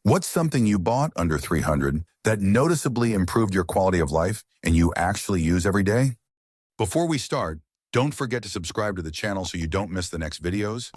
What's something you bought under 300 that noticeably improved your quality of life and you actually use every day? Before we start, don't forget to subscribe to the channel so you don't miss the next videos.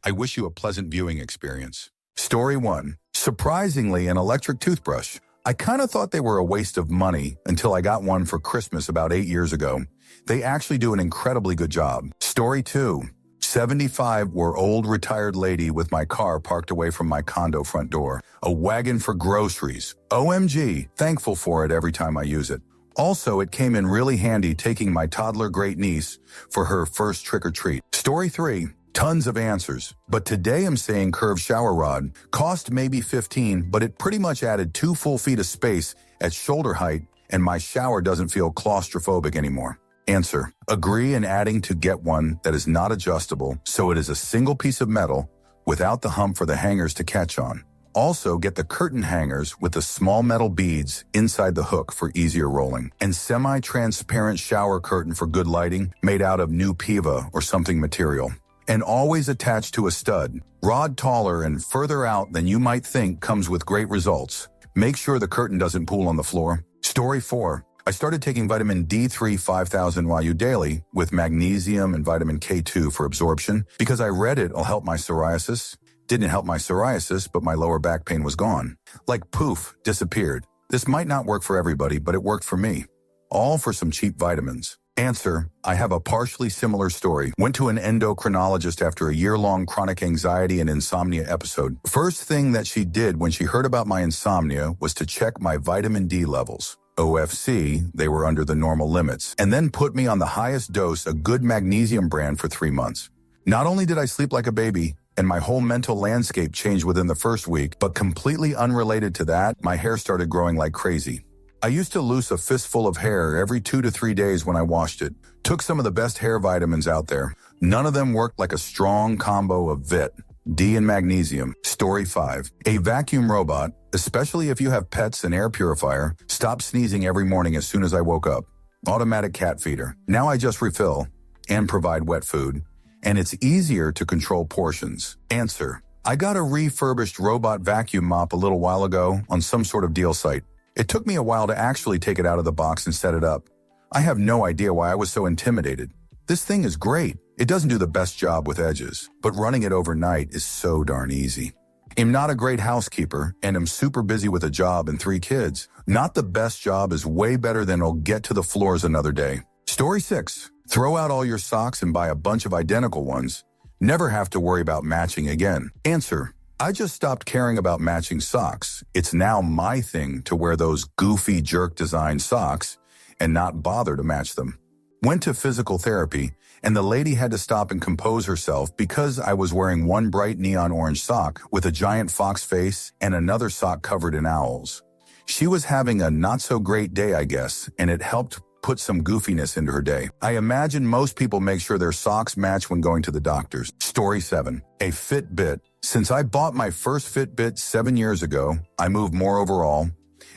I wish you a pleasant viewing experience. Story 1. Surprisingly, an electric toothbrush. I kind of thought they were a waste of money until I got one for Christmas about 8 years ago. They actually do an incredibly good job. Story 2. 75 were old retired lady with my car parked away from my condo front door. A wagon for groceries. OMG, thankful for it every time I use it. Also, it came in really handy taking my toddler great niece for her first trick-or-treat. Story 3. Tons of answers, but today I'm saying curved shower rod. Cost maybe 15, but it pretty much added 2 full feet of space at shoulder height, and my shower doesn't feel claustrophobic anymore. Answer. Agree in adding to get one that is not adjustable, so it is a single piece of metal without the hump for the hangers to catch on. Also, get the curtain hangers with the small metal beads inside the hook for easier rolling. And semi-transparent shower curtain for good lighting made out of new Piva or something material. And always attached to a stud. Rod taller and further out than you might think comes with great results. Make sure the curtain doesn't pool on the floor. Story 4. I started taking vitamin D3 5000 YU daily with magnesium and vitamin K2 for absorption because I read it'll help my psoriasis. Didn't help my psoriasis, but my lower back pain was gone. Like poof, disappeared. This might not work for everybody, but it worked for me. All for some cheap vitamins. Answer. I have a partially similar story. Went to an endocrinologist after a year-long chronic anxiety and insomnia episode. First thing that she did when she heard about my insomnia was to check my vitamin D levels. OFC, they were under the normal limits, and then put me on the highest dose, a good magnesium brand, for 3 months. Not only did I sleep like a baby, and my whole mental landscape changed within the first week, but completely unrelated to that, my hair started growing like crazy. I used to lose a fistful of hair every 2 to 3 days when I washed it. Took some of the best hair vitamins out there. None of them worked like a strong combo of Vit, D, and magnesium. Story 5. A vacuum robot, especially if you have pets and air purifier, stopped sneezing every morning as soon as I woke up. Automatic cat feeder. Now I just refill and provide wet food, and it's easier to control portions. Answer. I got a refurbished robot vacuum mop a little while ago on some sort of deal site. It took me a while to actually take it out of the box and set it up. I have no idea why I was so intimidated. This thing is great. It doesn't do the best job with edges, but running it overnight is so darn easy. I'm not a great housekeeper, and I'm super busy with a job and 3 kids. Not the best job is way better than it'll get to the floors another day. Story 6. Throw out all your socks and buy a bunch of identical ones. Never have to worry about matching again. Answer. I just stopped caring about matching socks. It's now my thing to wear those goofy jerk design socks and not bother to match them. Went to physical therapy, and the lady had to stop and compose herself because I was wearing one bright neon orange sock with a giant fox face and another sock covered in owls. She was having a not-so-great day, I guess, and it helped put some goofiness into her day. I imagine most people make sure their socks match when going to the doctors. Story 7. A Fitbit. Since I bought my first Fitbit 7 years ago, I move more overall,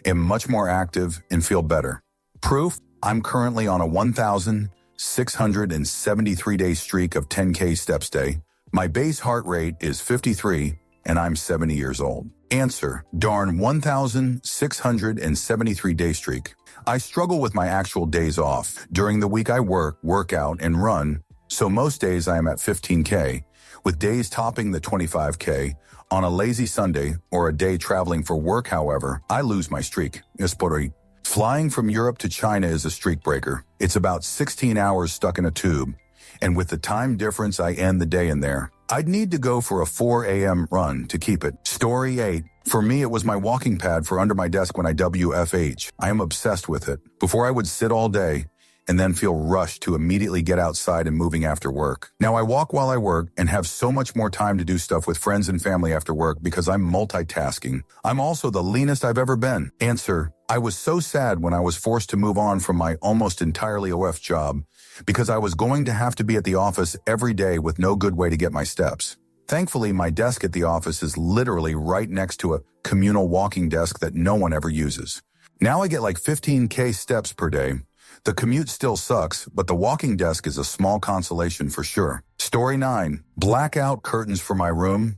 am much more active, and feel better. Proof? I'm currently on a 1,673-day streak of 10K steps day. My base heart rate is 53, and I'm 70 years old. Answer. Darn 1,673-day streak. I struggle with my actual days off. During the week I work out, and run, so most days I am at 15K, with days topping the 25K. On a lazy Sunday or a day traveling for work, however, I lose my streak. Flying from Europe to China is a streak breaker. It's about 16 hours stuck in a tube, and with the time difference, I end the day in there. I'd need to go for a 4 a.m. run to keep it. Story 8. For me, it was my walking pad for under my desk when I WFH. I am obsessed with it. Before I would sit all day and then feel rushed to immediately get outside and moving after work. Now I walk while I work and have so much more time to do stuff with friends and family after work because I'm multitasking. I'm also the leanest I've ever been. Answer. I was so sad when I was forced to move on from my almost entirely OF job because I was going to have to be at the office every day with no good way to get my steps. Thankfully, my desk at the office is literally right next to a communal walking desk that no one ever uses. Now I get like 15K steps per day. The commute still sucks, but the walking desk is a small consolation for sure. Story 9. Blackout curtains for my room.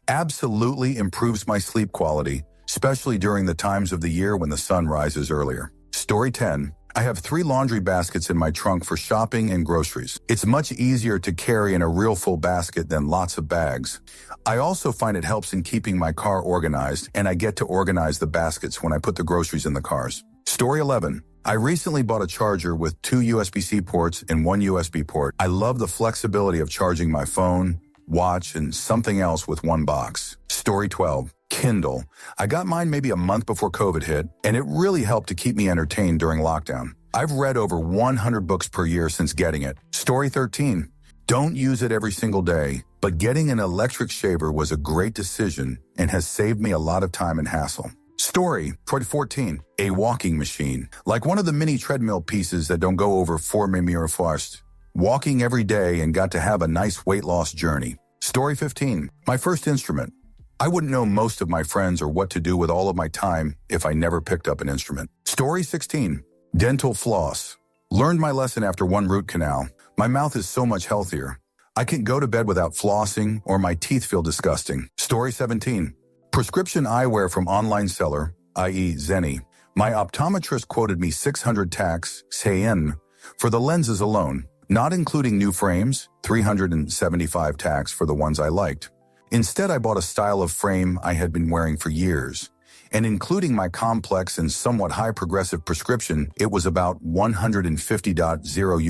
Absolutely improves my sleep quality. especially during the times of the year when the sun rises earlier. Story 10. I have 3 laundry baskets in my trunk for shopping and groceries. It's much easier to carry in a real full basket than lots of bags. I also find it helps in keeping my car organized, and I get to organize the baskets when I put the groceries in the cars. Story 11. I recently bought a charger with 2 USB-C ports and 1 USB port. I love the flexibility of charging my phone, watch, and something else with one box. Story 12. Kindle. I got mine maybe a month before COVID hit, and it really helped to keep me entertained during lockdown. I've read over 100 books per year since getting it. Story 13. Don't use it every single day, but getting an electric shaver was a great decision and has saved me a lot of time and hassle. Story 14. A walking machine. Like one of the mini treadmill pieces that don't go over 4 mm or fast. Walking every day and got to have a nice weight loss journey. Story 15. My first instrument. I wouldn't know most of my friends or what to do with all of my time if I never picked up an instrument. Story 16. Dental floss. Learned my lesson after 1 root canal. My mouth is so much healthier. I can't go to bed without flossing or my teeth feel disgusting. Story 17. Prescription eyewear from online seller, i.e. Zenni. My optometrist quoted me 600 tax, CAN, for the lenses alone, not including new frames, 375 tax for the ones I liked. Instead, I bought a style of frame I had been wearing for years, and including my complex and somewhat high progressive prescription, it was about $150.0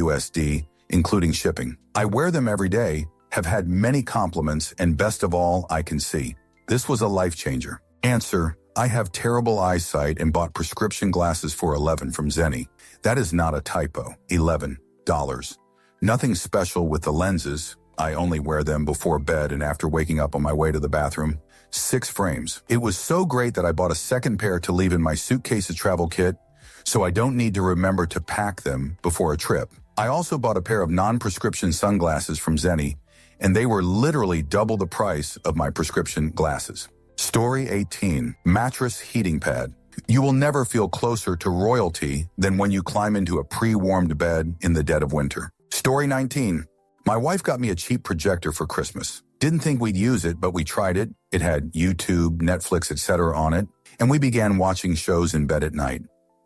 USD, including shipping. I wear them every day, have had many compliments, and best of all, I can see. This was a life changer. Answer: I have terrible eyesight and bought prescription glasses for $11 from Zenni. That is not a typo. $11. Nothing special with the lenses. I only wear them before bed and after waking up on my way to the bathroom. 6 frames. It was so great that I bought a second pair to leave in my suitcase's travel kit, so I don't need to remember to pack them before a trip. I also bought a pair of non-prescription sunglasses from Zenni, and they were literally double the price of my prescription glasses. Story 18. Mattress heating pad. You will never feel closer to royalty than when you climb into a pre-warmed bed in the dead of winter. Story 19. My wife got me a cheap projector for Christmas. Didn't think we'd use it, but we tried it. It had YouTube, Netflix, etc. on it, and we began watching shows in bed at night.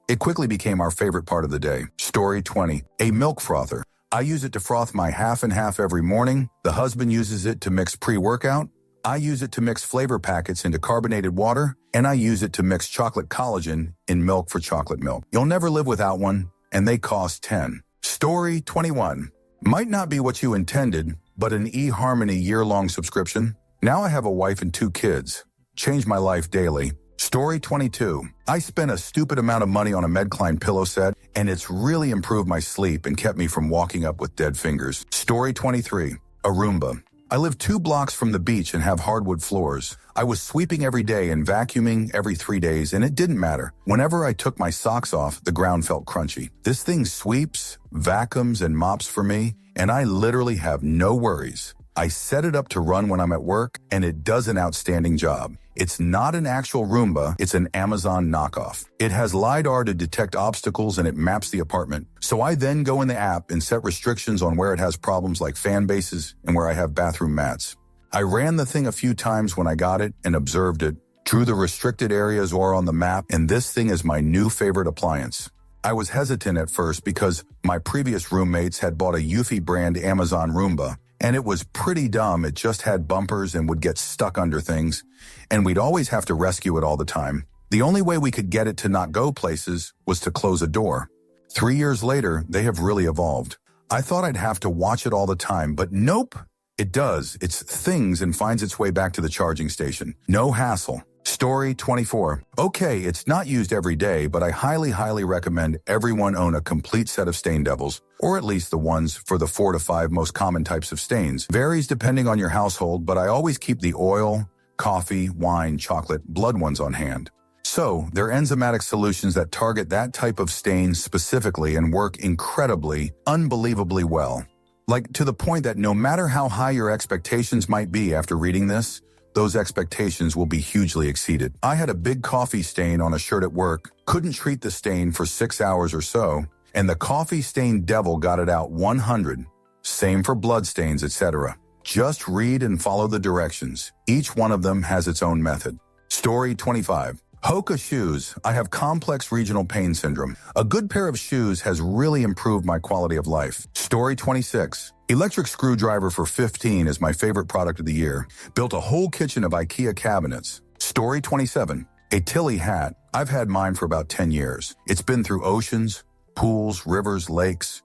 It quickly became our favorite part of the day. Story 20. A milk frother. I use it to froth my half and half every morning. The husband uses it to mix pre-workout. I use it to mix flavor packets into carbonated water, and I use it to mix chocolate collagen in milk for chocolate milk. You'll never live without one, and they cost $10. Story 21. Might not be what you intended, but an eHarmony year-long subscription. Now I have a wife and 2 kids. Changed my life daily. Story 22. I spent a stupid amount of money on a Medcline pillow set, and it's really improved my sleep and kept me from walking up with dead fingers. Story 23. A Roomba. I live 2 blocks from the beach and have hardwood floors. I was sweeping every day and vacuuming every 3 days, and it didn't matter. Whenever I took my socks off, the ground felt crunchy. This thing sweeps, vacuums, and mops for me, and I literally have no worries. I set it up to run when I'm at work, and it does an outstanding job. It's not an actual Roomba, it's an Amazon knockoff. It has LiDAR to detect obstacles and it maps the apartment. So I then go in the app and set restrictions on where it has problems like fan bases and where I have bathroom mats. I ran the thing a few times when I got it and observed it, drew the restricted areas or on the map, and this thing is my new favorite appliance. I was hesitant at first because my previous roommates had bought a Eufy brand Amazon Roomba, and it was pretty dumb. It just had bumpers and would get stuck under things, and we'd always have to rescue it all the time. The only way we could get it to not go places was to close a door. 3 years later, they have really evolved. I thought I'd have to watch it all the time, but nope. It does. It things and finds its way back to the charging station. No hassle. Story 24. Okay, it's not used every day, but I highly recommend everyone own a complete set of Stain Devils, or at least the ones for the 4 to 5 most common types of stains. Varies depending on your household, but I always keep the oil, coffee, wine, chocolate, blood ones on hand. So, they're enzymatic solutions that target that type of stain specifically and work incredibly, unbelievably well. Like, to the point that no matter how high your expectations might be after reading this, those expectations will be hugely exceeded. I had a big coffee stain on a shirt at work, couldn't treat the stain for 6 hours or so, and the coffee stain devil got it out 100. Same for blood stains, etc. Just read and follow the directions. Each one of them has its own method. Story 25. Hoka shoes. I have complex regional pain syndrome. A good pair of shoes has really improved my quality of life. Story 26. Electric screwdriver for 15 is my favorite product of the year. Built a whole kitchen of IKEA cabinets. Story 27. A Tilly hat. I've had mine for about 10 years. It's been through oceans, pools, rivers, lakes,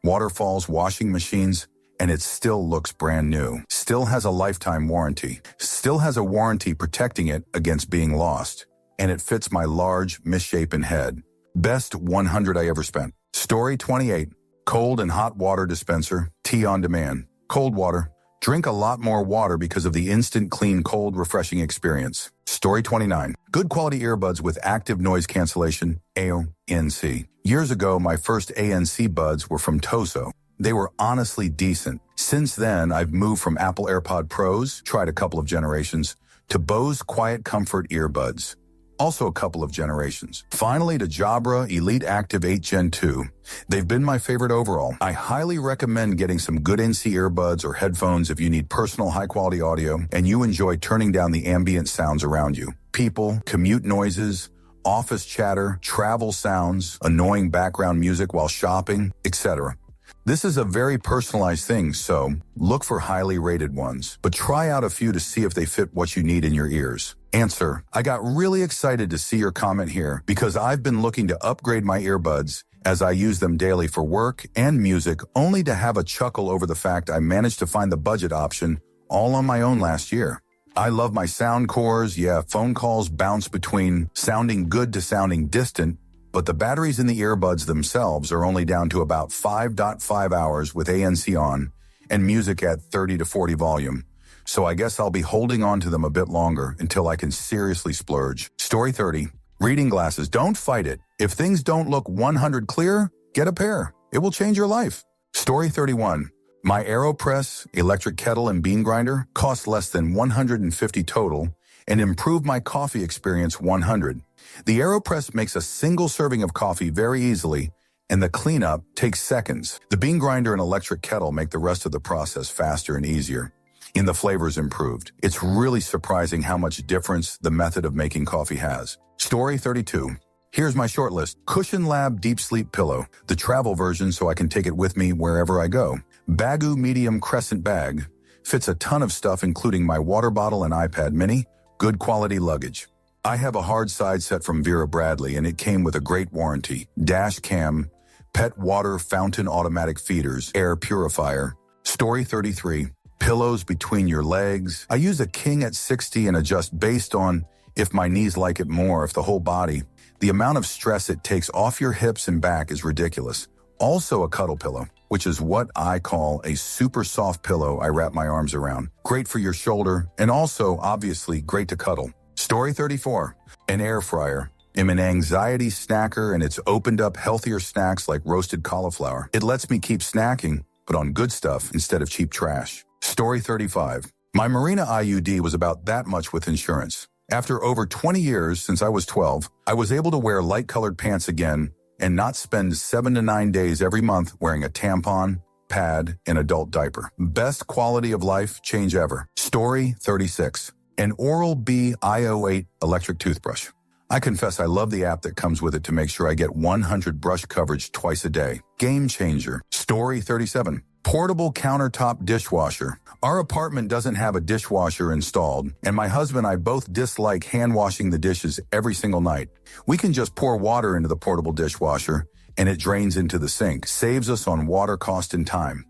waterfalls, washing machines, and it still looks brand new. Still has a lifetime warranty. Still has a warranty protecting it against being lost. And it fits my large, misshapen head. Best 100 I ever spent. Story 28. Cold and hot water dispenser. Tea on demand. Cold water. Drink a lot more water because of the instant, clean, cold, refreshing experience. Story 29. Good quality earbuds with active noise cancellation, ANC. Years ago, my first ANC buds were from Toso. They were honestly decent. Since then, I've moved from Apple AirPod Pros, tried a couple of generations, to Bose Quiet Comfort earbuds. Also a couple of generations. Finally to Jabra Elite Active 8 Gen 2. They've been my favorite overall. I highly recommend getting some good NC earbuds or headphones if you need personal high-quality audio and you enjoy turning down the ambient sounds around you. People, commute noises, office chatter, travel sounds, annoying background music while shopping, etc. This is a very personalized thing, so look for highly rated ones, but try out a few to see if they fit what you need in your ears. Answer: I got really excited to see your comment here because I've been looking to upgrade my earbuds as I use them daily for work and music, only to have a chuckle over the fact I managed to find the budget option all on my own last year. I love my sound cores. Yeah, phone calls bounce between sounding good to sounding distant, but the batteries in the earbuds themselves are only down to about 5.5 hours with ANC on and music at 30 to 40 volume. So I guess I'll be holding on to them a bit longer until I can seriously splurge. Story 30. Reading glasses. Don't fight it. If things don't look 100 clear, get a pair. It will change your life. Story 31. My AeroPress electric kettle and bean grinder cost less than $150 total and improved my coffee experience 100. The AeroPress makes a single serving of coffee very easily, and the cleanup takes seconds. The bean grinder and electric kettle make the rest of the process faster and easier. And the flavors improved. It's really surprising how much difference the method of making coffee has. Story 32. Here's my short list. Cushion Lab Deep Sleep Pillow, the travel version so I can take it with me wherever I go. Baggu Medium Crescent Bag, fits a ton of stuff including my water bottle and iPad mini, good quality luggage. I have a hard side set from Vera Bradley and it came with a great warranty. Dash cam, pet water fountain automatic feeders, air purifier. Story 33. Pillows between your legs. I use a king at 60 and adjust based on if my knees like it more, if the whole body. The amount of stress it takes off your hips and back is ridiculous. Also a cuddle pillow, which is what I call a super soft pillow I wrap my arms around. Great for your shoulder and also, obviously, great to cuddle. Story 34. An air fryer. I'm an anxiety snacker and it's opened up healthier snacks like roasted cauliflower. It lets me keep snacking, but on good stuff instead of cheap trash. Story 35. My Marina IUD was about that much with insurance. After over 20 years since I was 12, I was able to wear light-colored pants again and not spend 7 to 9 days every month wearing a tampon, pad, and adult diaper. Best quality of life change ever. Story 36. An Oral-B IO8 electric toothbrush. I confess I love the app that comes with it to make sure I get 100 brush coverage twice a day. Game changer. Story 37. Portable countertop dishwasher. Our apartment doesn't have a dishwasher installed, and my husband and I both dislike hand washing the dishes every single night. We can just pour water into the portable dishwasher, and it drains into the sink. Saves us on water cost and time.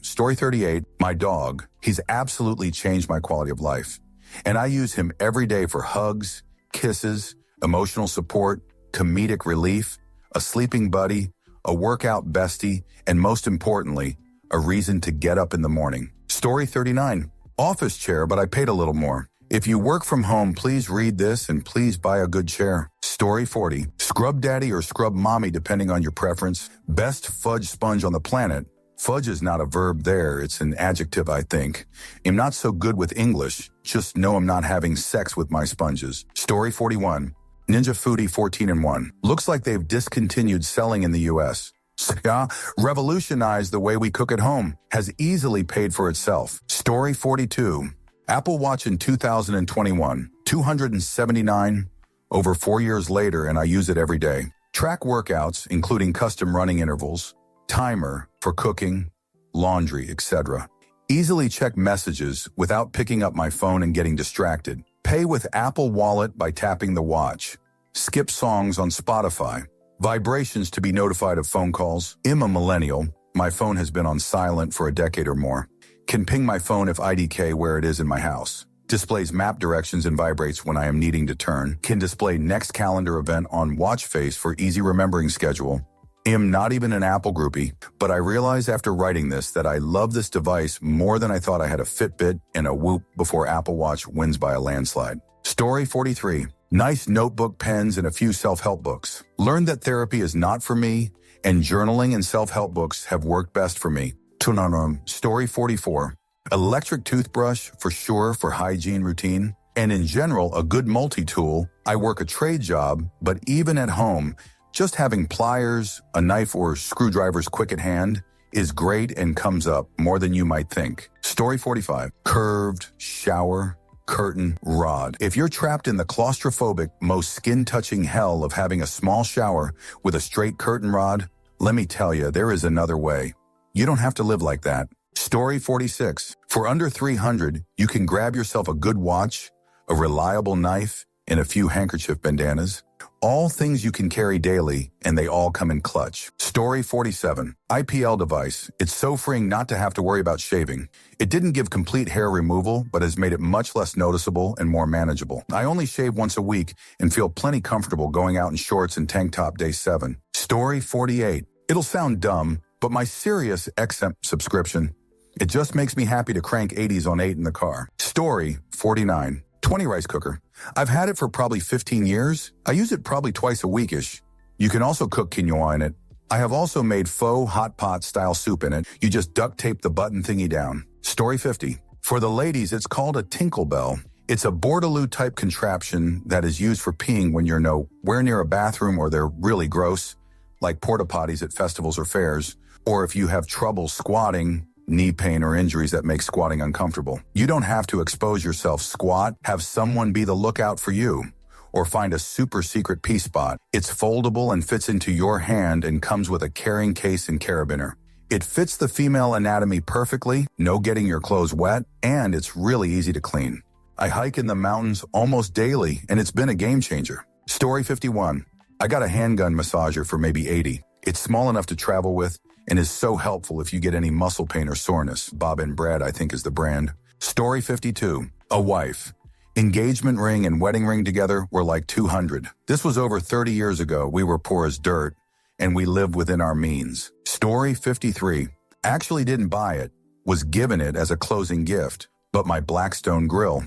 Story 38. My dog. He's absolutely changed my quality of life. And I use him every day for hugs, kisses, emotional support, comedic relief, a sleeping buddy, a workout bestie, and most importantly, a reason to get up in the morning. Story 39. Office chair, but I paid a little more. If you work from home, please read this and please buy a good chair. Story 40. Scrub daddy or scrub mommy, depending on your preference. Best fudge sponge on the planet. Fudge is not a verb there, it's an adjective, I think. I'm not so good with English, just know I'm not having sex with my sponges. Story 41. Ninja Foodi 14-in-1. Looks like they've discontinued selling in the US. Yeah, revolutionized the way we cook at home. Has easily paid for itself. Story 42. Apple Watch in 2021. $279 over 4 years later, and I use it every day. Track workouts, including custom running intervals, timer for cooking, laundry, etc. Easily check messages without picking up my phone and getting distracted. Pay with Apple Wallet by tapping the watch. Skip songs on Spotify. Vibrations to be notified of phone calls. I'm a millennial. My phone has been on silent for a decade or more. Can ping my phone if IDK where it is in my house. Displays map directions and vibrates when I am needing to turn. Can display next calendar event on watch face for easy remembering schedule. Am not even an Apple groupie, but I realized after writing this that I love this device more than I thought I had a Fitbit and a Whoop before Apple Watch wins by a landslide. Story 43. Nice notebook, pens, and a few self-help books. Learned that therapy is not for me, and journaling and self-help books have worked best for me. Story 44. Electric toothbrush for sure for hygiene routine, and in general a good multi-tool. I work a trade job, but even at home, just having pliers, a knife, or screwdrivers quick at hand is great and comes up more than you might think. Story 45. Curved shower curtain rod. If you're trapped in the claustrophobic, most skin-touching hell of having a small shower with a straight curtain rod, let me tell you, there is another way. You don't have to live like that. Story 46. For under $300, you can grab yourself a good watch, a reliable knife, and a few handkerchief bandanas. All things you can carry daily, and they all come in clutch. Story 47. IPL device. It's so freeing not to have to worry about shaving. It didn't give complete hair removal, but has made it much less noticeable and more manageable. I only shave once a week and feel plenty comfortable going out in shorts and tank top day 7. Story 48. It'll sound dumb, but my Sirius XM subscription, it just makes me happy to crank 80s on 8 in the car. Story 49. 20 rice cooker. I've had it for probably 15 years. I use it probably twice a weekish. You can also cook quinoa in it. I have also made faux hot pot style soup in it. You just duct tape the button thingy down. Story 50. For the ladies, it's called a tinkle bell. It's a Bordaloo type contraption that is used for peeing when you're nowhere near a bathroom or they're really gross, like porta potties at festivals or fairs, or if you have trouble squatting, knee pain, or injuries that make squatting uncomfortable. You don't have to expose yourself. Squat, have someone be the lookout for you, or find a super secret pee spot. It's foldable and fits into your hand and comes with a carrying case and carabiner. It fits the female anatomy perfectly, no getting your clothes wet, and it's really easy to clean. I hike in the mountains almost daily, and it's been a game changer. Story 51. I got a handgun massager for maybe $80. It's small enough to travel with, and is so helpful if you get any muscle pain or soreness. Bob and Brad, I think, is the brand. Story 52. A wife. Engagement ring and wedding ring together were like $200. This was over 30 years ago. We were poor as dirt, and we lived within our means. Story 53. Actually didn't buy it, was given it as a closing gift, but my Blackstone grill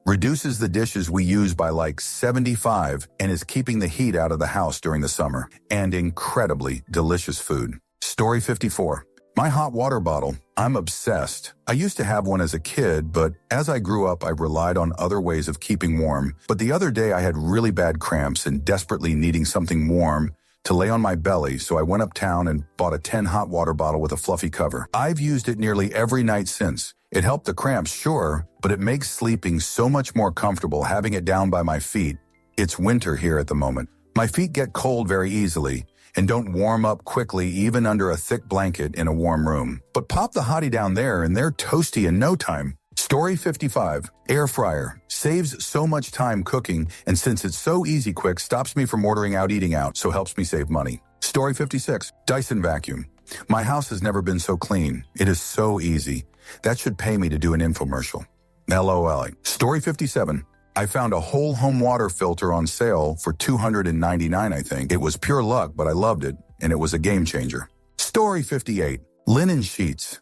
reduces the dishes we use by like 75 and is keeping the heat out of the house during the summer, and incredibly delicious food. Story 54. My hot water bottle. I'm obsessed. I used to have one as a kid, but as I grew up, I relied on other ways of keeping warm. But the other day I had really bad cramps and desperately needing something warm to lay on my belly, so I went uptown and bought a 10 hot water bottle with a fluffy cover. I've used it nearly every night since. It helped the cramps, sure, but it makes sleeping so much more comfortable having it down by my feet. It's winter here at the moment. My feet get cold very easily and don't warm up quickly even under a thick blanket in a warm room. But pop the hottie down there and they're toasty in no time. Story 55. Air fryer. Saves so much time cooking, and since it's so easy quick, stops me from ordering out eating out, so helps me save money. Story 56. Dyson vacuum. My house has never been so clean. It is so easy. That should pay me to do an infomercial. LOL. Story 57. I found a whole home water filter on sale for $299, I think. It was pure luck, but I loved it, and it was a game changer. Story 58. Linen sheets.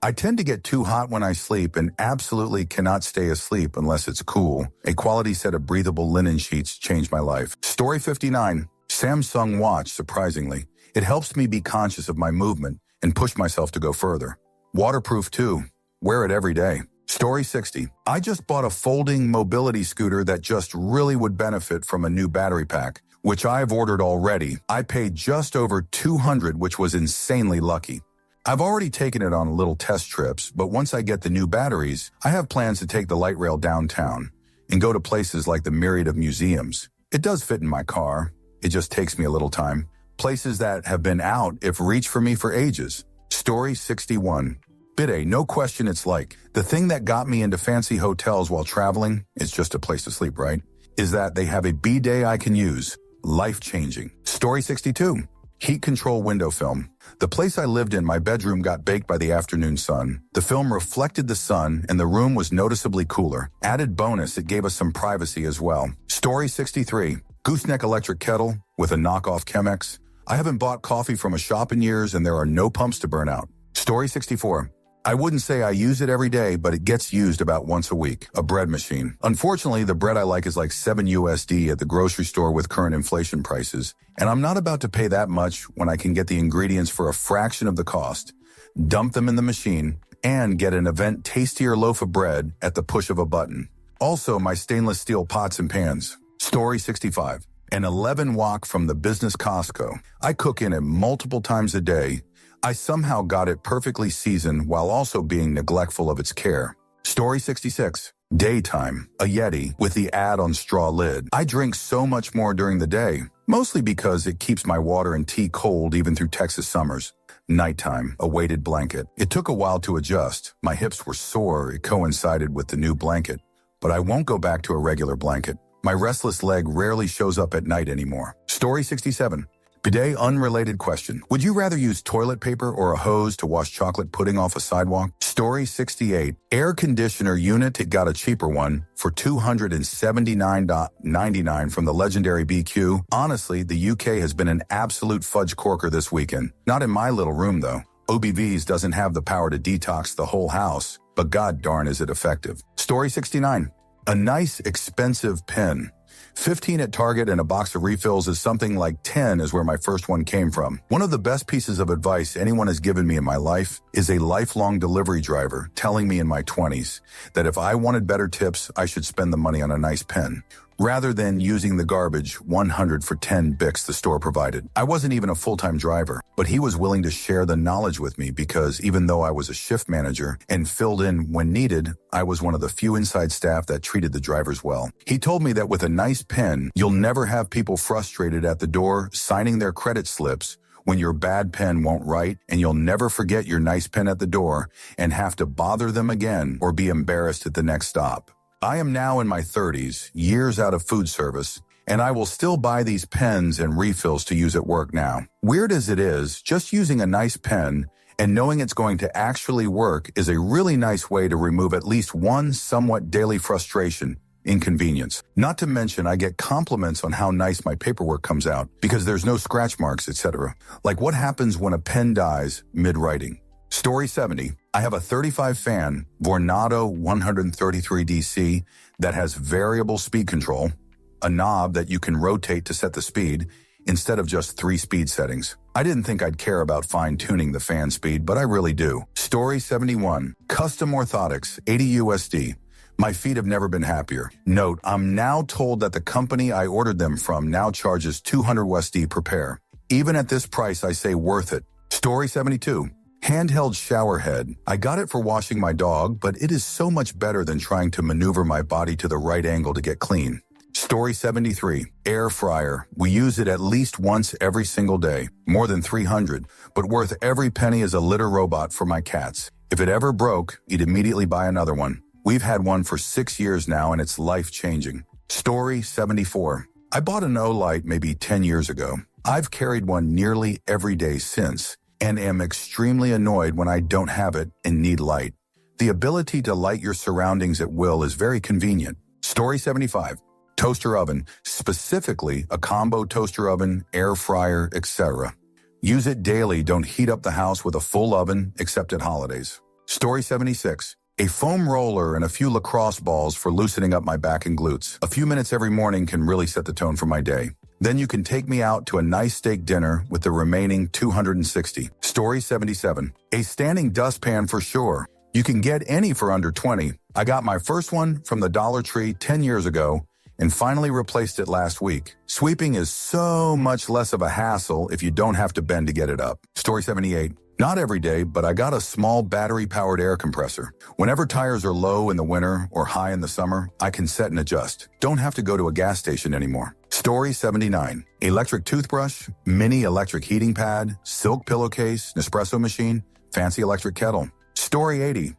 I tend to get too hot when I sleep and absolutely cannot stay asleep unless it's cool. A quality set of breathable linen sheets changed my life. Story 59. Samsung watch, surprisingly. It helps me be conscious of my movement and push myself to go further. Waterproof too. Wear it every day. Story 60. I just bought a folding mobility scooter that just really would benefit from a new battery pack, which I've ordered already. I paid just over $200, which was insanely lucky. I've already taken it on little test trips, but once I get the new batteries, I have plans to take the light rail downtown and go to places like the myriad of museums, It does fit in my car. It just takes me a little time. Places that have been out if reached for me for ages. Story 61. Bidet, no question it's like. The thing that got me into fancy hotels while traveling, it's just a place to sleep, right? Is that they have a bidet I can use. Life-changing. Story 62. Heat control window film. The place I lived in, my bedroom got baked by the afternoon sun. The film reflected the sun and the room was noticeably cooler. Added bonus, it gave us some privacy as well. Story 63. Gooseneck electric kettle with a knockoff Chemex. I haven't bought coffee from a shop in years and there are no pumps to burn out. Story 64. I wouldn't say I use it every day, but it gets used about once a week. A bread machine. Unfortunately, the bread I like is like $7 USD at the grocery store with current inflation prices. And I'm not about to pay that much when I can get the ingredients for a fraction of the cost, dump them in the machine, and get an event tastier loaf of bread at the push of a button. Also, my stainless steel pots and pans. Story 65. An 11 wok from the business Costco. I cook in it multiple times a day. I somehow got it perfectly seasoned while also being neglectful of its care. Story 66. Daytime. A Yeti with the add-on straw lid. I drink so much more during the day, mostly because it keeps my water and tea cold even through Texas summers. Nighttime. A weighted blanket. It took a while to adjust. My hips were sore. It coincided with the new blanket. But I won't go back to a regular blanket. My restless leg rarely shows up at night anymore. Story 67. Bidet, unrelated question. Would you rather use toilet paper or a hose to wash chocolate pudding off a sidewalk? Story 68. Air conditioner unit, it got a cheaper one for $279.99 from the legendary BQ. Honestly, the UK has been an absolute fudge corker this weekend. Not in my little room, though. OBV's doesn't have the power to detox the whole house, but god darn is it effective. Story 69. A nice, expensive pen. 15 at Target and a box of refills is something like 10 is where my first one came from. One of the best pieces of advice anyone has given me in my life is a lifelong delivery driver telling me in my 20s that if I wanted better tips, I should spend the money on a nice pen, rather than using the garbage 100 for 10 Bics the store provided. I wasn't even a full-time driver, but he was willing to share the knowledge with me because even though I was a shift manager and filled in when needed, I was one of the few inside staff that treated the drivers well. He told me that with a nice pen, you'll never have people frustrated at the door signing their credit slips when your bad pen won't write, and you'll never forget your nice pen at the door and have to bother them again or be embarrassed at the next stop. I am now in my 30s, years out of food service, and I will still buy these pens and refills to use at work now. Weird as it is, just using a nice pen and knowing it's going to actually work is a really nice way to remove at least one somewhat daily frustration, inconvenience. Not to mention I get compliments on how nice my paperwork comes out because there's no scratch marks, etc. Like what happens when a pen dies mid-writing. Story 70. I have a 35 fan Vornado 133 DC that has variable speed control, a knob that you can rotate to set the speed instead of just 3 speed settings. I didn't think I'd care about fine-tuning the fan speed, but I really do. Story 71. Custom orthotics, 80 USD. My feet have never been happier. Note, I'm now told that the company I ordered them from now charges 200 USD per pair. Even at this price, I say worth it. Story 72. Handheld shower head. I got it for washing my dog, but it is so much better than trying to maneuver my body to the right angle to get clean. Story 73. Air fryer. We use it at least once every single day. More than 300, but worth every penny as a litter robot for my cats. If it ever broke, you'd immediately buy another one. We've had one for 6 years now and it's life-changing. Story 74. I bought an Olight maybe 10 years ago. I've carried one nearly every day since, and am extremely annoyed when I don't have it and need light. The ability to light your surroundings at will is very convenient. Story 75. Toaster oven, specifically a combo toaster oven, air fryer, etc. Use it daily, don't heat up the house with a full oven except at holidays. Story 76. A foam roller and a few lacrosse balls for loosening up my back and glutes. A few minutes every morning can really set the tone for my day. Then you can take me out to a nice steak dinner with the remaining 260. Story 77. A standing dustpan for sure. You can get any for under 20. I got my first one from the Dollar Tree 10 years ago and finally replaced it last week. Sweeping is so much less of a hassle if you don't have to bend to get it up. Story 78. Not every day, but I got a small battery-powered air compressor. Whenever tires are low in the winter or high in the summer, I can set and adjust. Don't have to go to a gas station anymore. Story 79. Electric toothbrush, mini electric heating pad, silk pillowcase, Nespresso machine, fancy electric kettle. Story 80.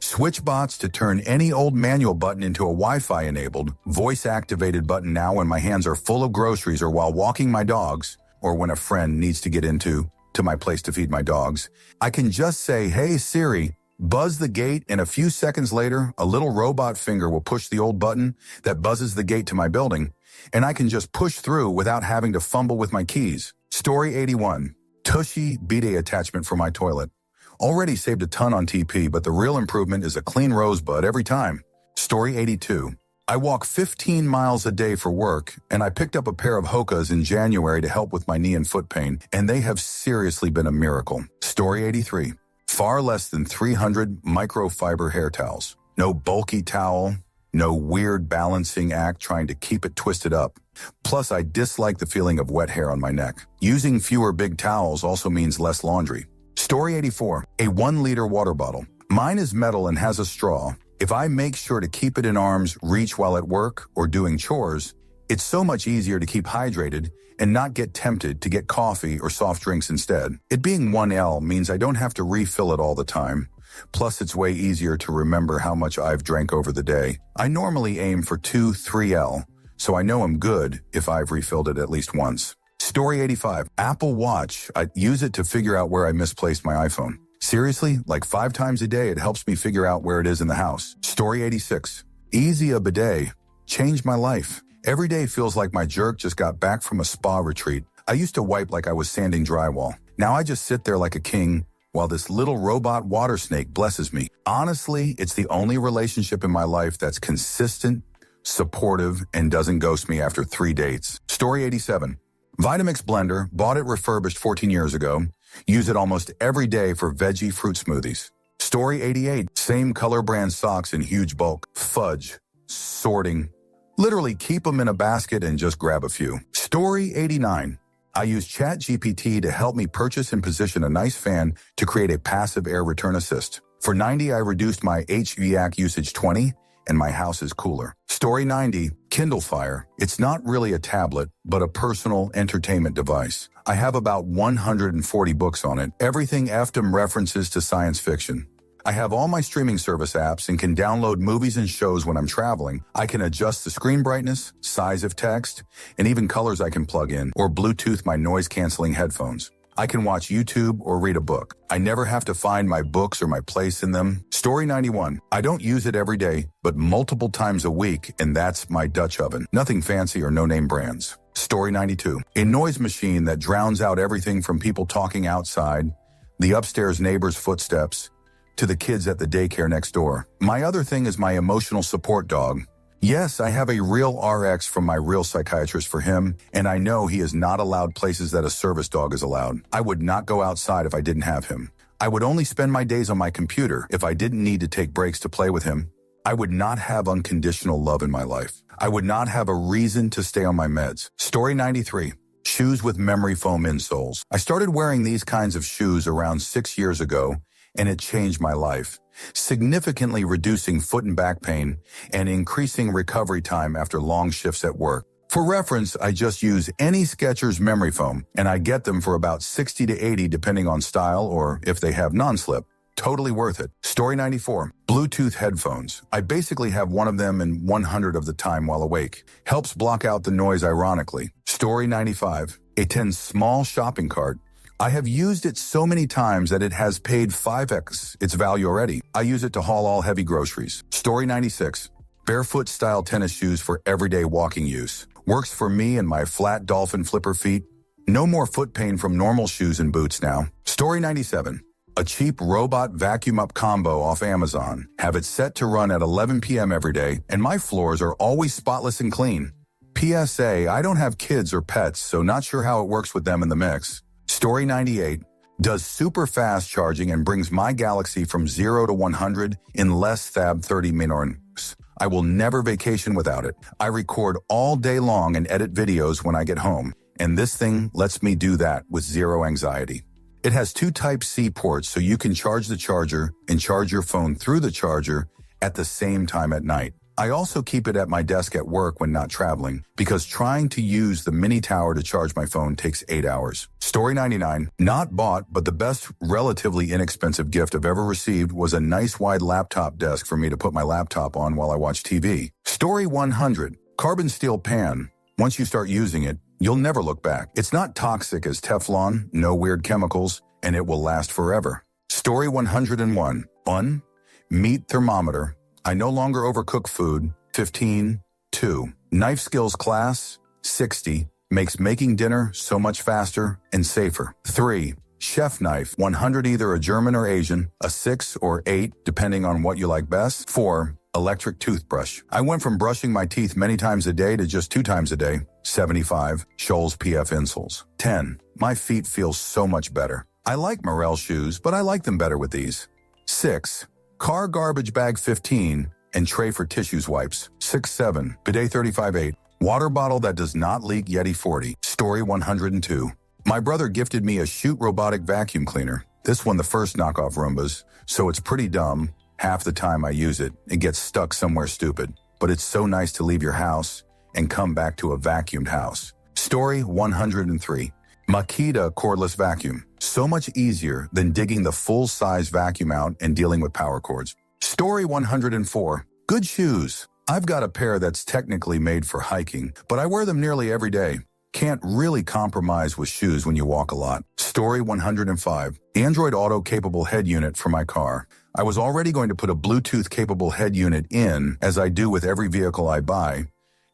Switch bots to turn any old manual button into a Wi-Fi enabled, voice-activated button now when my hands are full of groceries or while walking my dogs, or when a friend needs to get into my place to feed my dogs. I can just say, "Hey Siri, buzz the gate," and a few seconds later, a little robot finger will push the old button that buzzes the gate to my building, and I can just push through without having to fumble with my keys. Story 81. Tushy bidet attachment for my toilet. Already saved a ton on TP, but the real improvement is a clean rosebud every time. Story 82. I walk 15 miles a day for work, and I picked up a pair of Hokas in January to help with my knee and foot pain, and they have seriously been a miracle. Story 83. Far less than 300 microfiber hair towels. No bulky towel, no weird balancing act trying to keep it twisted up. Plus, I dislike the feeling of wet hair on my neck. Using fewer big towels also means less laundry. Story 84. A 1-liter water bottle. Mine is metal and has a straw. If I make sure to keep it in arm's reach while at work or doing chores, it's so much easier to keep hydrated and not get tempted to get coffee or soft drinks instead. It being 1L means I don't have to refill it all the time. Plus, it's way easier to remember how much I've drank over the day. I normally aim for 2-3L, so I know I'm good if I've refilled it at least once. Story 85. Apple Watch. I use it to figure out where I misplaced my iPhone. Seriously, like 5 times a day, it helps me figure out where it is in the house. Story 86. Easy a bidet. Changed my life. Every day feels like my jerk just got back from a spa retreat. I used to wipe like I was sanding drywall. Now I just sit there like a king while this little robot water snake blesses me. Honestly, it's the only relationship in my life that's consistent, supportive, and doesn't ghost me after 3 dates. Story 87. Vitamix blender, bought it refurbished 14 years ago. Use it almost every day for veggie fruit smoothies. Story 88. Same color brand socks in huge bulk. Fudge. Sorting. Literally keep them in a basket and just grab a few. Story 89. I use ChatGPT to help me purchase and position a nice fan to create a passive air return assist. For 90, I reduced my HVAC usage 20, and my house is cooler. Story 90. Kindle Fire. It's not really a tablet, but a personal entertainment device. I have about 140 books on it. Everything effed references to science fiction. I have all my streaming service apps and can download movies and shows when I'm traveling. I can adjust the screen brightness, size of text, and even colors I can plug in, or Bluetooth my noise-canceling headphones. I can watch YouTube or read a book. I never have to find my books or my place in them. Story 91. I don't use it every day, but multiple times a week, and that's my Dutch oven. Nothing fancy or no-name brands. Story 92. A noise machine that drowns out everything from people talking outside, the upstairs neighbor's footsteps, to the kids at the daycare next door. My other thing is my emotional support dog. Yes, I have a real RX from my real psychiatrist for him, and I know he is not allowed places that a service dog is allowed. I would not go outside if I didn't have him. I would only spend my days on my computer if I didn't need to take breaks to play with him. I would not have unconditional love in my life. I would not have a reason to stay on my meds. Story 93. Shoes with memory foam insoles. I started wearing these kinds of shoes around 6 years ago, and it changed my life, significantly reducing foot and back pain and increasing recovery time after long shifts at work. For reference, I just use any Skechers memory foam, and I get them for about 60 to 80 depending on style or if they have non-slip. Totally worth it. Story 94. Bluetooth headphones. I basically have one of them in 100 of the time while awake. Helps block out the noise ironically. Story 95. A 10 small shopping cart. I have used it so many times that it has paid 5x its value already. I use it to haul all heavy groceries. Story 96. Barefoot style tennis shoes for everyday walking use. Works for me and my flat dolphin flipper feet. No more foot pain from normal shoes and boots now. Story 97. A cheap robot vacuum up combo off Amazon. Have it set to run at 11 p.m. every day, and my floors are always spotless and clean. PSA, I don't have kids or pets, so not sure how it works with them in the mix. Story 98. Does super fast charging and brings my Galaxy from 0 to 100 in less than 30 minutes. I will never vacation without it. I record all day long and edit videos when I get home, and this thing lets me do that with zero anxiety. It has 2 Type-C ports so you can charge the charger and charge your phone through the charger at the same time at night. I also keep it at my desk at work when not traveling, because trying to use the mini tower to charge my phone takes 8 hours. Story 99, not bought, but the best relatively inexpensive gift I've ever received was a nice wide laptop desk for me to put my laptop on while I watch TV. Story 100, carbon steel pan. Once you start using it, you'll never look back. It's not toxic as Teflon, no weird chemicals, and it will last forever. Story 101, fun, meat thermometer. I no longer overcook food, 15. 2. Knife skills class, 60, makes making dinner so much faster and safer. 3. Chef knife, 100, either a German or Asian, a 6 or 8, depending on what you like best. 4. Electric toothbrush. I went from brushing my teeth many times a day to just 2 times a day, 75, Scholl's PF insoles. 10. My feet feel so much better. I like Morel shoes, but I like them better with these. 6. Car garbage bag, 15, and tray for tissues wipes. 6-7, bidet 35-8, water bottle that does not leak, Yeti 40. Story 102. My brother gifted me a Shoot robotic vacuum cleaner. This one the first knockoff Roombas, so it's pretty dumb. Half the time I use it, it gets stuck somewhere stupid. But it's so nice to leave your house and come back to a vacuumed house. Story 103. Makita cordless vacuum. So much easier than digging the full-size vacuum out and dealing with power cords. Story 104. Good shoes. I've got a pair that's technically made for hiking, but I wear them nearly every day. Can't really compromise with shoes when you walk a lot. Story 105. Android Auto-capable head unit for my car. I was already going to put a Bluetooth-capable head unit in, as I do with every vehicle I buy,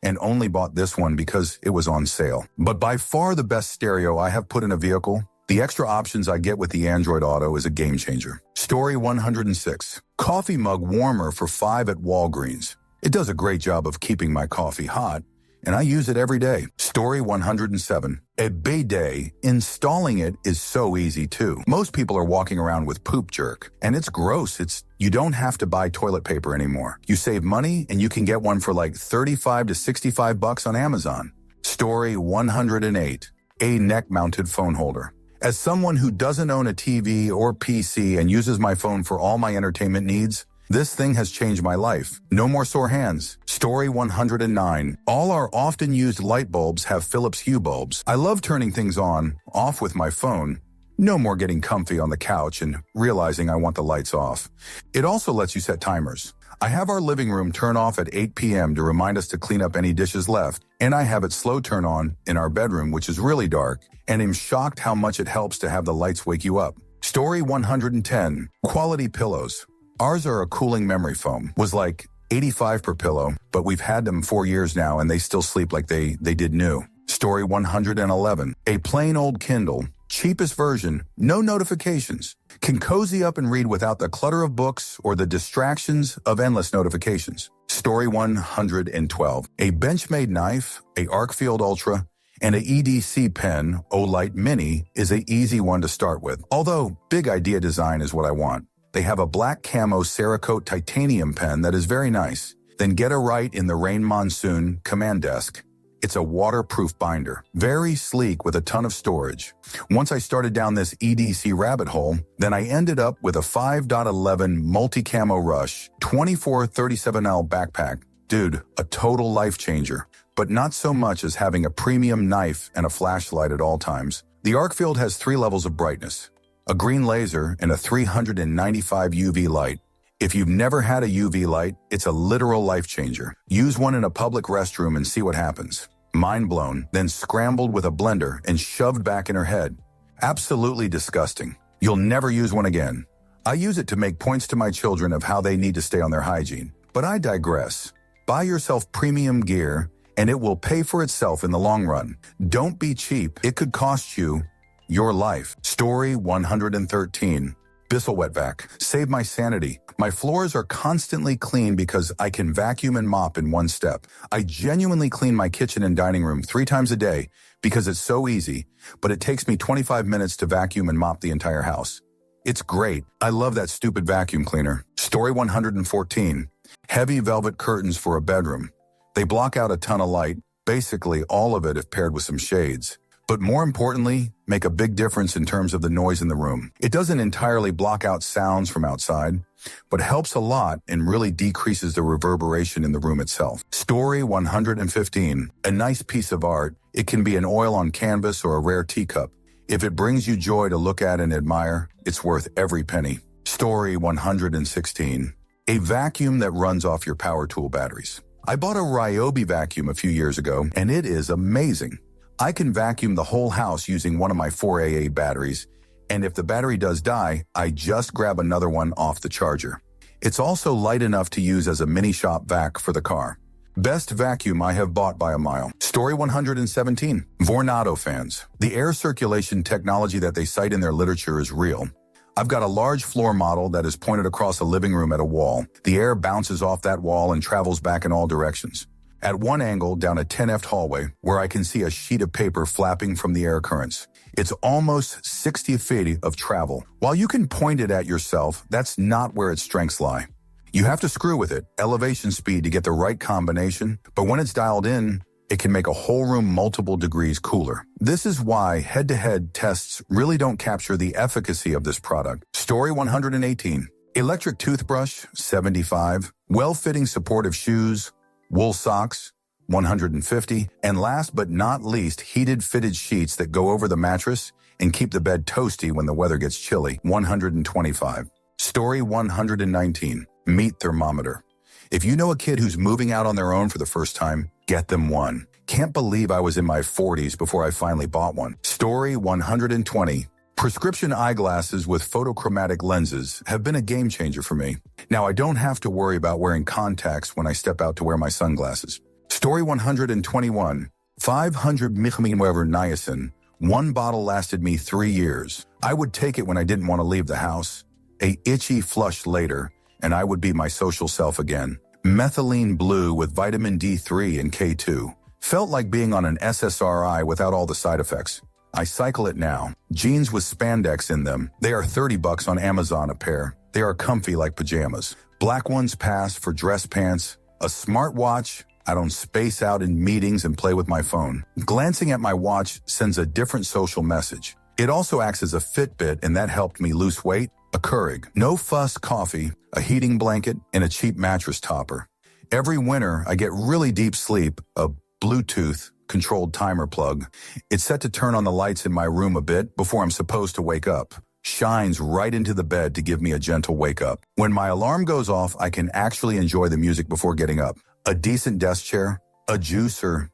and only bought this one because it was on sale. But by far the best stereo I have put in a vehicle. The extra options I get with the Android Auto is a game changer. Story 106. Coffee mug warmer for $5 at Walgreens. It does a great job of keeping my coffee hot, and I use it every day. Story 107. A bidet, installing it is so easy too. Most people are walking around with poop jerk, and it's gross. You don't have to buy toilet paper anymore. You save money, and you can get one for like 35 to 65 bucks on Amazon. Story 108. A neck-mounted phone holder. As someone who doesn't own a TV or PC and uses my phone for all my entertainment needs, this thing has changed my life. No more sore hands. Story 109. All our often used light bulbs have Philips Hue bulbs. I love turning things on, off with my phone. No more getting comfy on the couch and realizing I want the lights off. It also lets you set timers. I have our living room turn off at 8 p.m. to remind us to clean up any dishes left, and I have it slow turn on in our bedroom, which is really dark, and am shocked how much it helps to have the lights wake you up. Story 110. Quality pillows. Ours are a cooling memory foam. Was like $85 per pillow, but we've had them 4 years now and they still sleep like they did new. Story 111. A plain old Kindle. Cheapest version, no notifications. Can cozy up and read without the clutter of books or the distractions of endless notifications. Story 112. A Benchmade knife, a Arcfield Ultra, and a EDC pen, Olight Mini, is an easy one to start with. Although, big idea design is what I want. They have a black camo Cerakote titanium pen that is very nice. Then get a right in the Rain Monsoon Command Desk. It's a waterproof binder, very sleek with a ton of storage. Once I started down this EDC rabbit hole, then I ended up with a 5.11 multi-camo Rush 2437L backpack. Dude, a total life changer, but not so much as having a premium knife and a flashlight at all times. The Arcfield has 3 levels of brightness, a green laser and a 395 UV light. If you've never had a UV light, it's a literal life changer. Use one in a public restroom and see what happens. Mind blown, then scrambled with a blender and shoved back in her head. Absolutely disgusting. You'll never use one again. I use it to make points to my children of how they need to stay on their hygiene. But I digress. Buy yourself premium gear, and it will pay for itself in the long run. Don't be cheap. It could cost you your life. Story 113. Bissell Wet Vac. Save my sanity. My floors are constantly clean because I can vacuum and mop in one step. I genuinely clean my kitchen and dining room 3 times a day because it's so easy, but it takes me 25 minutes to vacuum and mop the entire house. It's great. I love that stupid vacuum cleaner. Story 114. Heavy velvet curtains for a bedroom. They block out a ton of light, basically all of it if paired with some shades. but more importantly, make a big difference in terms of the noise in the room. It doesn't entirely block out sounds from outside, but helps a lot and really decreases the reverberation in the room itself. Story 115, a nice piece of art. It can be an oil on canvas or a rare teacup. If it brings you joy to look at and admire, it's worth every penny. Story 116, a vacuum that runs off your power tool batteries. I bought a Ryobi vacuum a few years ago, and it is amazing. I can vacuum the whole house using one of my 4AA batteries, and if the battery does die, I just grab another one off the charger. It's also light enough to use as a mini shop vac for the car. Best vacuum I have bought by a mile. Story 117, Vornado fans. The air circulation technology that they cite in their literature is real. I've got a large floor model that is pointed across a living room at a wall. The air bounces off that wall and travels back in all directions. At one angle down a 10ft hallway where I can see a sheet of paper flapping from the air currents. It's almost 60 feet of travel. While you can point it at yourself, that's not where its strengths lie. You have to screw with it, elevation speed to get the right combination, but when it's dialed in, it can make a whole room multiple degrees cooler. This is why head-to-head tests really don't capture the efficacy of this product. Story 118, electric toothbrush, 75, well-fitting supportive shoes, wool socks, 150, and last but not least, heated fitted sheets that go over the mattress and keep the bed toasty when the weather gets chilly, 125. Story 119, meat thermometer. If you know a kid who's moving out on their own for the first time, get them one. Can't believe I was in my 40s before I finally bought one. Story 120, prescription eyeglasses with photochromatic lenses have been a game changer for me. Now I don't have to worry about wearing contacts when I step out to wear my sunglasses. Story 121, 500 mg niacin. One bottle lasted me 3 years. I would take it when I didn't want to leave the house. A itchy flush later, and I would be my social self again. Methylene blue with vitamin D3 and K2. Felt like being on an SSRI without all the side effects. I cycle it now. Jeans with spandex in them. They are $30 on Amazon a pair. They are comfy like pajamas. Black ones pass for dress pants. A smartwatch. I don't space out in meetings and play with my phone. Glancing at my watch sends a different social message. It also acts as a Fitbit, and that helped me lose weight. A Keurig. No fuss coffee, a heating blanket, and a cheap mattress topper. Every winter, I get really deep sleep. A Bluetooth controlled timer plug. It's set to turn on the lights in my room a bit before I'm supposed to wake up. Shines right into the bed to give me a gentle wake up. When my alarm goes off, I can actually enjoy the music before getting up. A decent desk chair, a juicer.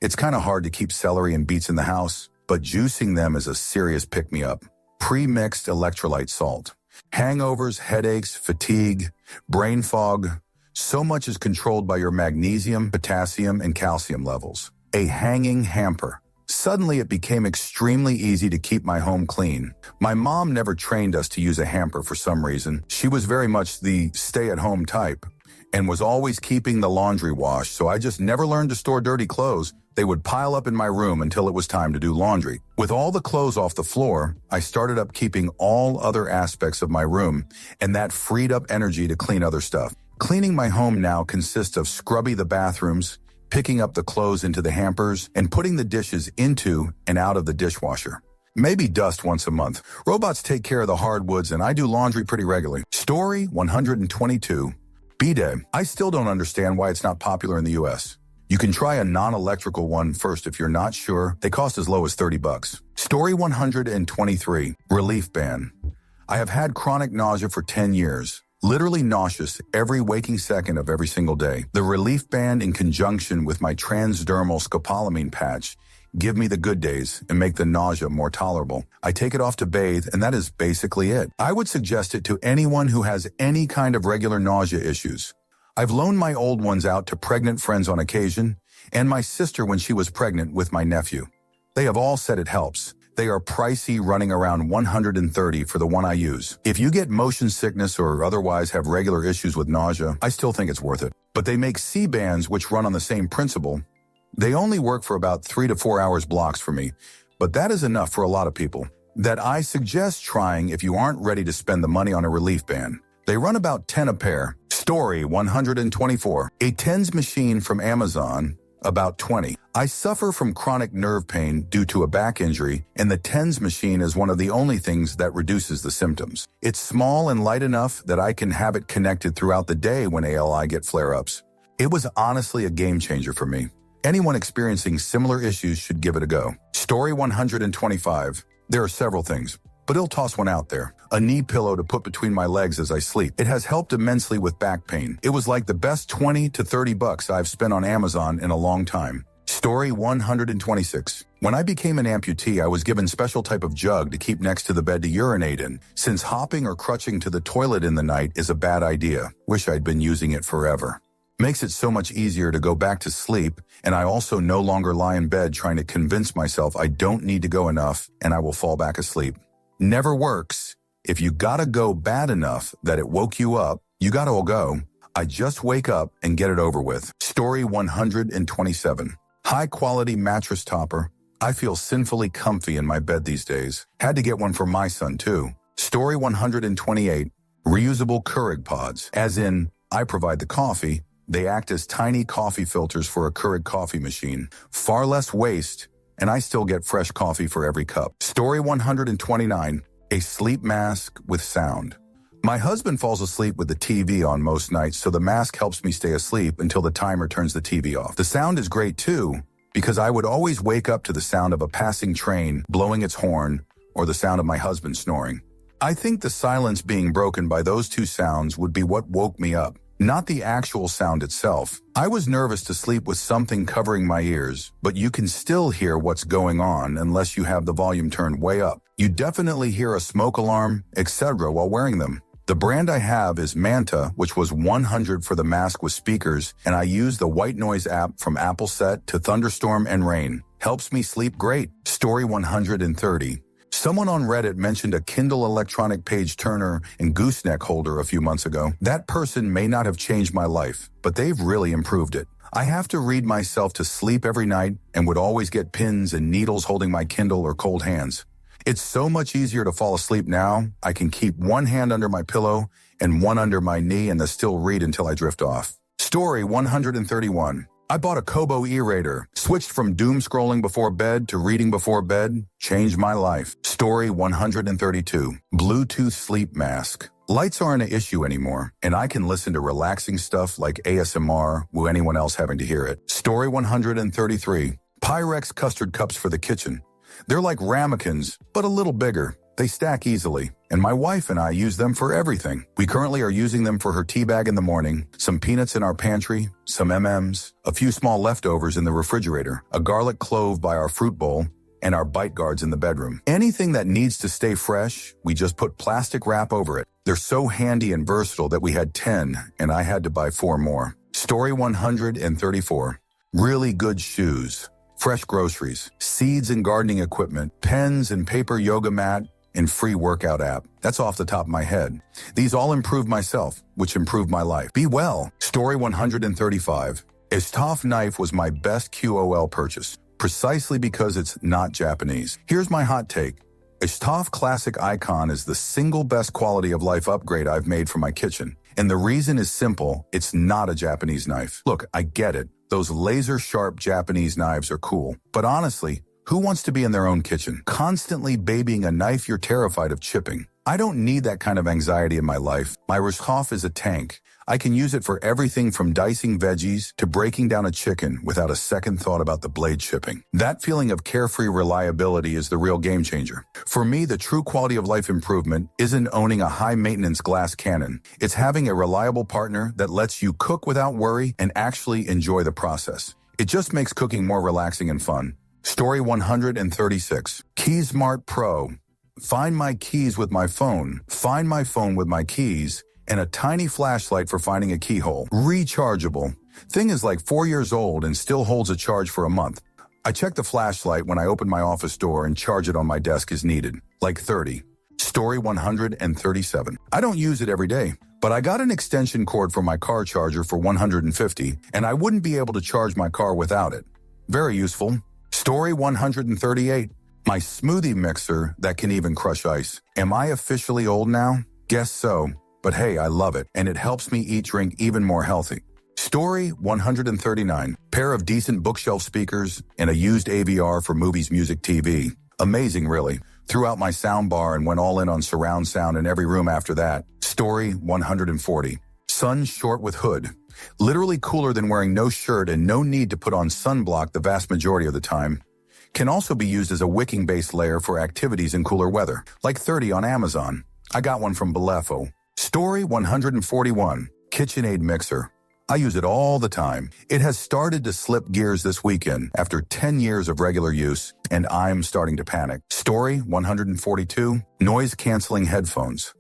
It's kind of hard to keep celery and beets in the house, but juicing them is a serious pick-me-up. Pre-mixed electrolyte salt. Hangovers, headaches, fatigue, brain fog. So much is controlled by your magnesium, potassium, and calcium levels. A hanging hamper. Suddenly it became extremely easy to keep my home clean. My mom never trained us to use a hamper for some reason. She was very much the stay-at-home type and was always keeping the laundry washed, so I just never learned to store dirty clothes. They would pile up in my room until it was time to do laundry. With all the clothes off the floor, I started up keeping all other aspects of my room, and that freed up energy to clean other stuff. Cleaning my home now consists of scrubbing the bathrooms, picking up the clothes into the hampers, and putting the dishes into and out of the dishwasher. Maybe dust once a month. Robots take care of the hardwoods, and I do laundry pretty regularly. Story 122. Bidet. I still don't understand why it's not popular in the US. You can try a non-electrical one first if you're not sure. They cost as low as $30. Story 123. Relief band. I have had chronic nausea for 10 years. Literally nauseous every waking second of every single day. The relief band in conjunction with my transdermal scopolamine patch give me the good days and make the nausea more tolerable. I take it off to bathe, and that is basically it. I would suggest it to anyone who has any kind of regular nausea issues. I've loaned my old ones out to pregnant friends on occasion, and my sister when she was pregnant with my nephew. They have all said it helps. They are pricey, running around $130 for the one I use. If you get motion sickness or otherwise have regular issues with nausea, I still think it's worth it. But they make C-bands which run on the same principle. They only work for about 3 to 4 hours blocks for me, but that is enough for a lot of people. That I suggest trying if you aren't ready to spend the money on a relief band. They run about 10 a pair. Story 124. A TENS machine from Amazon, About 20. I suffer from chronic nerve pain due to a back injury, and the TENS machine is one of the only things that reduces the symptoms. It's small and light enough that I can have it connected throughout the day when ALI get flare-ups. It was honestly a game changer for me. Anyone experiencing similar issues should give it a go. Story 125. There are several things, but I'll toss one out there. A knee pillow to put between my legs as I sleep. It has helped immensely with back pain. It was like the best 20 to 30 bucks I've spent on Amazon in a long time. Story 126. When I became an amputee, I was given special type of jug to keep next to the bed to urinate in, since hopping or crutching to the toilet in the night is a bad idea. Wish I'd been using it forever. Makes it so much easier to go back to sleep, and I also no longer lie in bed trying to convince myself I don't need to go enough and I will fall back asleep. Never works. If you gotta go bad enough that it woke you up, you gotta all go. I just wake up and get it over with. Story 127. High quality mattress topper. I feel sinfully comfy in my bed these days. Had to get one for my son too. Story 128. Reusable Keurig pods. As in, I provide the coffee. They act as tiny coffee filters for a Keurig coffee machine. Far less waste, and I still get fresh coffee for every cup. Story 129. A sleep mask with sound. My husband falls asleep with the TV on most nights, so the mask helps me stay asleep until the timer turns the TV off. The sound is great too, because I would always wake up to the sound of a passing train blowing its horn or the sound of my husband snoring. I think the silence being broken by those two sounds would be what woke me up, not the actual sound itself. I was nervous to sleep with something covering my ears, but you can still hear what's going on unless you have the volume turned way up. You definitely hear a smoke alarm, etc. while wearing them. The brand I have is Manta, which was $100 for the mask with speakers, and I use the white noise app from Apple Set to thunderstorm and rain. Helps me sleep great. Story 130. Someone on Reddit mentioned a Kindle electronic page turner and gooseneck holder a few months ago. That person may not have changed my life, but they've really improved it. I have to read myself to sleep every night and would always get pins and needles holding my Kindle or cold hands. It's so much easier to fall asleep now. I can keep one hand under my pillow and one under my knee and still read until I drift off. Story 131. I bought a Kobo e-reader, switched from doom scrolling before bed to reading before bed, changed my life. Story 132. Bluetooth sleep mask. Lights aren't an issue anymore, and I can listen to relaxing stuff like ASMR without anyone else having to hear it. Story 133. Pyrex custard cups for the kitchen. They're like ramekins, but a little bigger. They stack easily, and my wife and I use them for everything. We currently are using them for her tea bag in the morning, some peanuts in our pantry, some M&Ms, a few small leftovers in the refrigerator, a garlic clove by our fruit bowl, and our bite guards in the bedroom. Anything that needs to stay fresh, we just put plastic wrap over it. They're so handy and versatile that we had 10, and I had to buy 4 more. Story 134. Really good shoes, fresh groceries, seeds and gardening equipment, pens and paper yoga mat, and free workout app. That's off the top of my head. These all improved myself, which improved my life. Be well. Story 135. Estoff knife was my best QOL purchase, precisely because it's not Japanese. Here's my hot take. Estoff Classic Icon is the single best quality of life upgrade I've made for my kitchen. And the reason is simple. It's not a Japanese knife. Look, I get it. Those laser-sharp Japanese knives are cool. But honestly, who wants to be in their own kitchen, constantly babying a knife you're terrified of chipping? I don't need that kind of anxiety in my life. My Estoff is a tank. I can use it for everything from dicing veggies to breaking down a chicken without a second thought about the blade chipping. That feeling of carefree reliability is the real game changer. For me, the true quality of life improvement isn't owning a high-maintenance glass cannon. It's having a reliable partner that lets you cook without worry and actually enjoy the process. It just makes cooking more relaxing and fun. Story 136. KeySmart Pro. Find my keys with my phone. Find my phone with my keys. And a tiny flashlight for finding a keyhole. Rechargeable. Thing is like 4 years old and still holds a charge for a month. I check the flashlight when I open my office door and charge it on my desk as needed. Like 30. Story 137. I don't use it every day, but I got an extension cord for my car charger for $150, and I wouldn't be able to charge my car without it. Very useful. Story 138. My smoothie mixer that can even crush ice. Am I officially old now? Guess so. But hey, I love it, and it helps me drink even more healthy. Story 139. Pair of decent bookshelf speakers and a used AVR for movies, music, TV. Amazing, really. Threw out my sound bar and went all in on surround sound in every room after that. Story 140. Sun short with hood. Literally cooler than wearing no shirt and no need to put on sunblock the vast majority of the time. Can also be used as a wicking-based layer for activities in cooler weather, like 30 on Amazon. I got one from Belefo. Story 141. KitchenAid mixer. I use it all the time. It has started to slip gears this weekend after 10 years of regular use, and I'm starting to panic. Story 142. Noise-canceling headphones.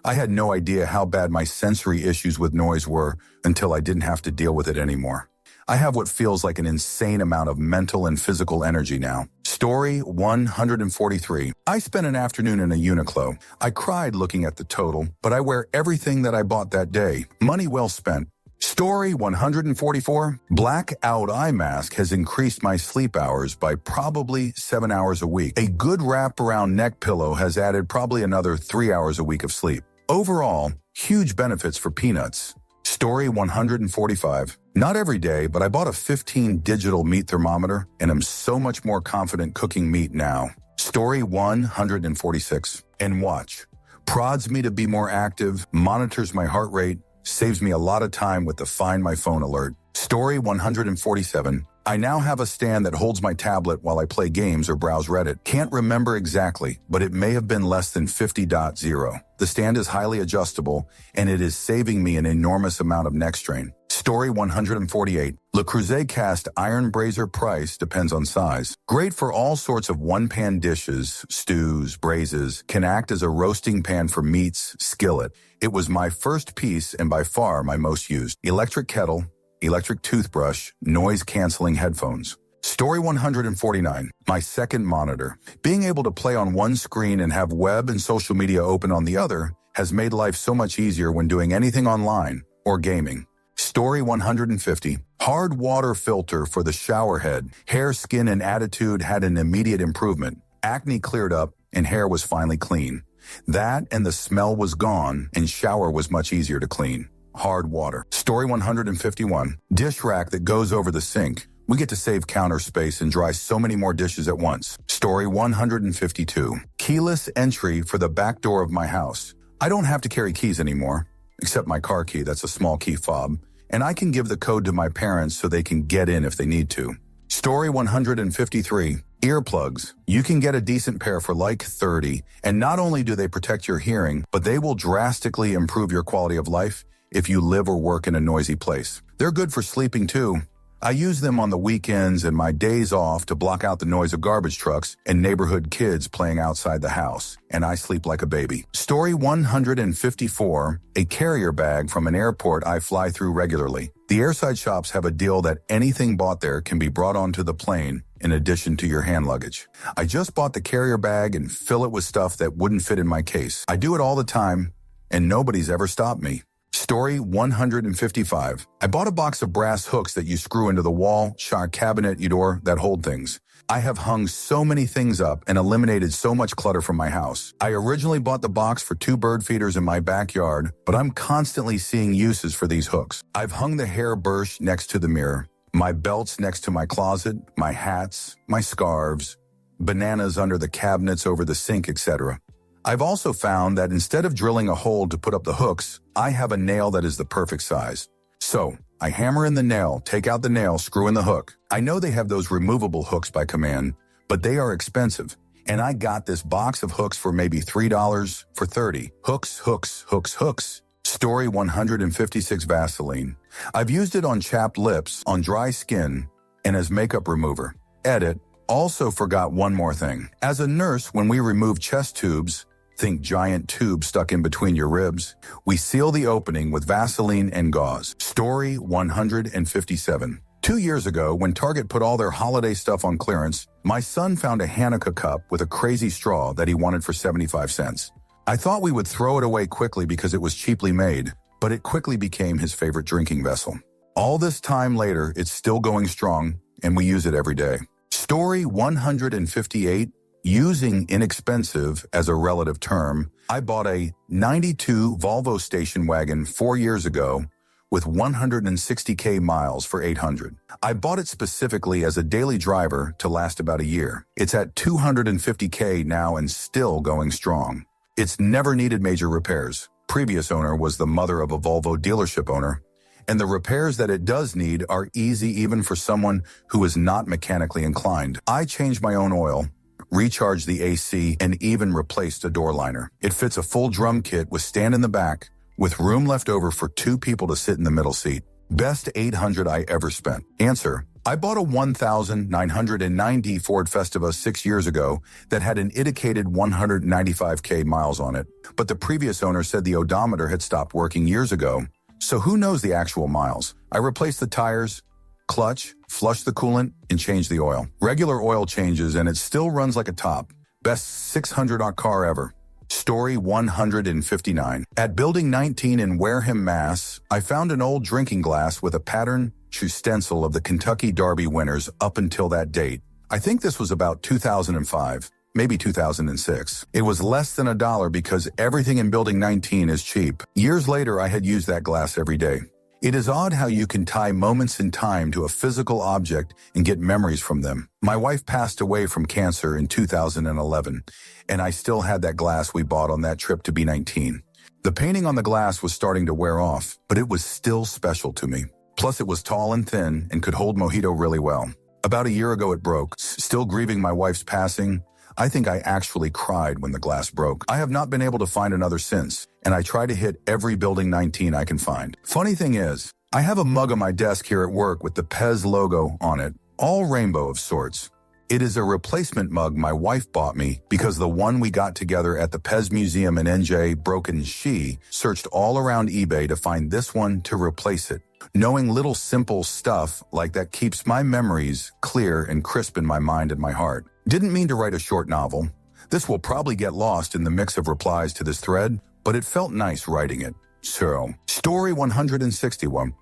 I had no idea how bad my sensory issues with noise were until I didn't have to deal with it anymore. I have what feels like an insane amount of mental and physical energy now. Story 143. I spent an afternoon in a Uniqlo. I cried looking at the total, but I wear everything that I bought that day. Money well spent. Story 144. Blackout eye mask has increased my sleep hours by probably 7 hours a week. A good wraparound neck pillow has added probably another 3 hours a week of sleep. Overall, huge benefits for peanuts. Story 145. Not every day, but I bought a 15 digital meat thermometer and am so much more confident cooking meat now. Story 146. And watch. Prods me to be more active, monitors my heart rate, saves me a lot of time with the Find My Phone alert. Story 147. I now have a stand that holds my tablet while I play games or browse Reddit. Can't remember exactly, but it may have been less than 50.0. The stand is highly adjustable, and it is saving me an enormous amount of neck strain. Story 148. Le Creuset cast iron brazier price depends on size. Great for all sorts of one-pan dishes, stews, braises, can act as a roasting pan for meats, skillet. It was my first piece and by far my most used. Electric kettle, electric toothbrush, noise-canceling headphones. Story 149. My second monitor. Being able to play on one screen and have web and social media open on the other has made life so much easier when doing anything online or gaming. Story 150. Hard water filter for the shower head. Hair, skin, and attitude had an immediate improvement. Acne cleared up and hair was finally clean. That and the smell was gone and shower was much easier to clean. Hard water. Story 151. Dish rack that goes over the sink. We get to save counter space and dry so many more dishes at once. Story 152. Keyless entry for the back door of my house. I don't have to carry keys anymore, except my car key, that's a small key fob, and I can give the code to my parents so they can get in if they need to. Story 153. Earplugs. You can get a decent pair for like $30, and not only do they protect your hearing, but they will drastically improve your quality of life if you live or work in a noisy place. They're good for sleeping too. I use them on the weekends and my days off to block out the noise of garbage trucks and neighborhood kids playing outside the house, and I sleep like a baby. Story 154. A carrier bag from an airport I fly through regularly. The airside shops have a deal that anything bought there can be brought onto the plane in addition to your hand luggage. I just bought the carrier bag and fill it with stuff that wouldn't fit in my case. I do it all the time, and nobody's ever stopped me. Story 155. I bought a box of brass hooks that you screw into the wall, shower cabinet, your door that hold things. I have hung so many things up and eliminated so much clutter from my house. I originally bought the box for 2 bird feeders in my backyard, but I'm constantly seeing uses for these hooks. I've hung the hair brush next to the mirror, my belts next to my closet, my hats, my scarves, bananas under the cabinets over the sink, etc. I've also found that instead of drilling a hole to put up the hooks, I have a nail that is the perfect size. So, I hammer in the nail, take out the nail, screw in the hook. I know they have those removable hooks by command, but they are expensive. And I got this box of hooks for maybe $3 for $30. Hooks, hooks, hooks, hooks. Story 156. Vaseline. I've used it on chapped lips, on dry skin, and as makeup remover. Edit. Also forgot one more thing. As a nurse, when we remove chest tubes, think giant tube stuck in between your ribs, we seal the opening with Vaseline and gauze. Story 157. 2 years ago, when Target put all their holiday stuff on clearance, my son found a Hanukkah cup with a crazy straw that he wanted for 75 cents. I thought we would throw it away quickly because it was cheaply made, but it quickly became his favorite drinking vessel. All this time later, it's still going strong, and we use it every day. Story 158. Using inexpensive as a relative term, I bought a 92 Volvo station wagon 4 years ago with 160K miles for $800. I bought it specifically as a daily driver to last about a year. It's at 250K now and still going strong. It's never needed major repairs. Previous owner was the mother of a Volvo dealership owner, and the repairs that it does need are easy even for someone who is not mechanically inclined. I changed my own oil, recharged the AC, and even replaced a door liner. It fits a full drum kit with stand in the back, with room left over for 2 people to sit in the middle seat. Best $800 I ever spent. Answer: I bought a 1,990 Ford Festiva 6 years ago that had an indicated 195K miles on it, but the previous owner said the odometer had stopped working years ago, so who knows the actual miles. I replaced the tires, clutch, flushed the coolant, and changed the oil. Regular oil changes and it still runs like a top. Best $600 car ever. Story 159. At Building 19 in Wareham, Mass., I found an old drinking glass with a pattern true stencil of the Kentucky Derby winners up until that date. I think this was about 2005, maybe 2006. It was less than $1 because everything in Building 19 is cheap. Years later, I had used that glass every day. It is odd how you can tie moments in time to a physical object and get memories from them. My wife passed away from cancer in 2011, and I still had that glass we bought on that trip to B19. The painting on the glass was starting to wear off, but it was still special to me. Plus, it was tall and thin and could hold mojito really well. About a year ago, it broke. Still grieving my wife's passing, I think I actually cried when the glass broke. I have not been able to find another since, and I try to hit every Building 19 I can find. Funny thing is, I have a mug on my desk here at work with the Pez logo on it, all rainbow of sorts. It is a replacement mug my wife bought me because the one we got together at the Pez Museum in NJ broke, and she searched all around eBay to find this one to replace it. Knowing little simple stuff like that keeps my memories clear and crisp in my mind and my heart. Didn't mean to write a short novel. This will probably get lost in the mix of replies to this thread, but it felt nice writing it. So, Story 161.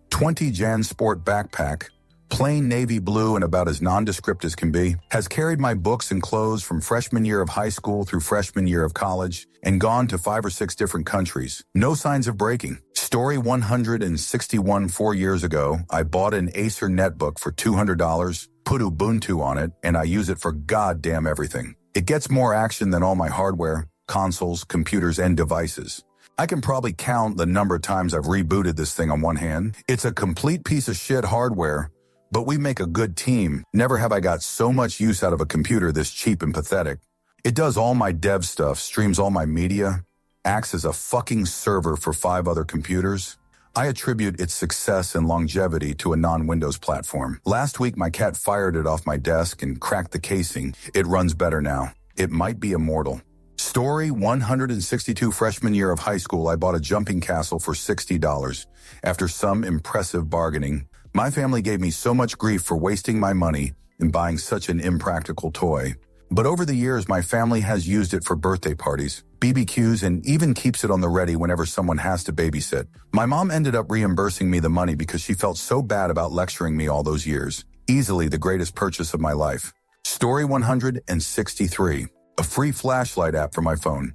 20 Jan Sport backpack, plain navy blue and about as nondescript as can be, has carried my books and clothes from freshman year of high school through freshman year of college and gone to 5 or 6 different countries. No signs of breaking. Story 161. 4 years ago, I bought an Acer netbook for $200, put Ubuntu on it, and I use it for goddamn everything. It gets more action than all my hardware, consoles, computers, and devices. I can probably count the number of times I've rebooted this thing on one hand. It's a complete piece of shit hardware, but we make a good team. Never have I got so much use out of a computer this cheap and pathetic. It does all my dev stuff, streams all my media, acts as a fucking server for 5 other computers. I attribute its success and longevity to a non-Windows platform. Last week, my cat fired it off my desk and cracked the casing. It runs better now. It might be immortal. Story 162. Freshman year of high school, I bought a jumping castle for $60. After some impressive bargaining, my family gave me so much grief for wasting my money and buying such an impractical toy. But over the years, my family has used it for birthday parties, BBQs, and even keeps it on the ready whenever someone has to babysit. My mom ended up reimbursing me the money because she felt so bad about lecturing me all those years. Easily the greatest purchase of my life. Story 163. A free flashlight app for my phone.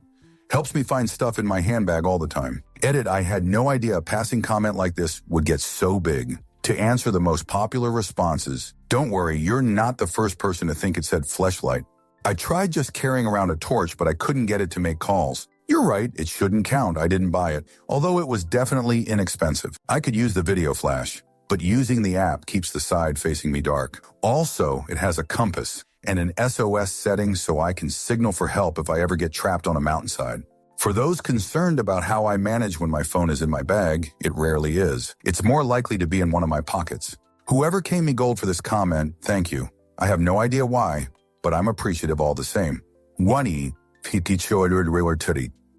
Helps me find stuff in my handbag all the time. Edit, I had no idea a passing comment like this would get so big. To answer the most popular responses, don't worry, you're not the first person to think it said fleshlight. I tried just carrying around a torch, but I couldn't get it to make calls. You're right, it shouldn't count. I didn't buy it, although it was definitely inexpensive. I could use the video flash, but using the app keeps the side facing me dark. Also, it has a compass and an SOS setting so I can signal for help if I ever get trapped on a mountainside. For those concerned about how I manage when my phone is in my bag, it rarely is. It's more likely to be in one of my pockets. Whoever came me gold for this comment, thank you. I have no idea why, but I'm appreciative all the same.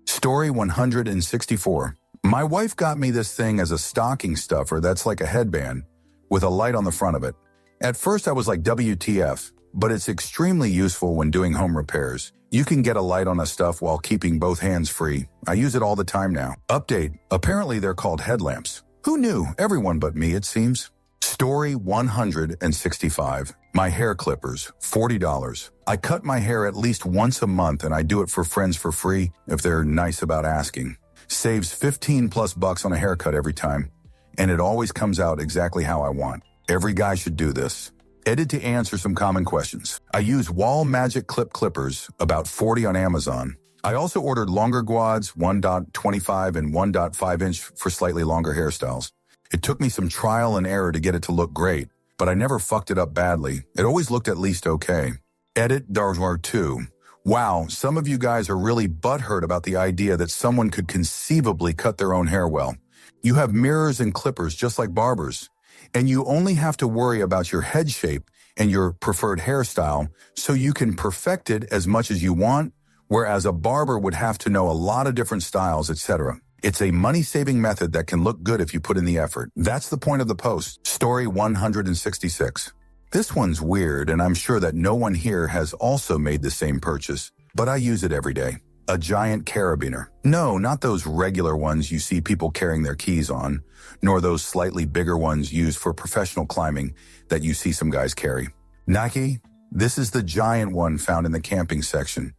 Story 164. My wife got me this thing as a stocking stuffer that's like a headband with a light on the front of it. At first I was like, WTF, but it's extremely useful when doing home repairs. You can get a light on a stuff while keeping both hands free. I use it all the time now. Update. Apparently they're called headlamps. Who knew? Everyone but me, it seems. Story 165. My hair clippers, $40. I cut my hair at least once a month and I do it for friends for free if they're nice about asking. Saves 15 plus bucks on a haircut every time, and it always comes out exactly how I want. Every guy should do this. Edit to answer some common questions. I use Wall Magic Clip Clippers, about 40 on Amazon. I also ordered longer guads, 1.25 and 1.5 inch for slightly longer hairstyles. It took me some trial and error to get it to look great, but I never fucked it up badly. It always looked at least okay. Edit Darjoir 2. Wow, some of you guys are really butthurt about the idea that someone could conceivably cut their own hair well. You have mirrors and clippers just like barbers, and you only have to worry about your head shape and your preferred hairstyle so you can perfect it as much as you want, whereas a barber would have to know a lot of different styles, etc. It's a money-saving method that can look good if you put in the effort. That's the point of the post. Story 166. This one's weird, and I'm sure that no one here has also made the same purchase, but I use it every day. A giant carabiner. No, not those regular ones you see people carrying their keys on, nor those slightly bigger ones used for professional climbing that you see some guys carry. Nike, this is the giant one found in the camping section.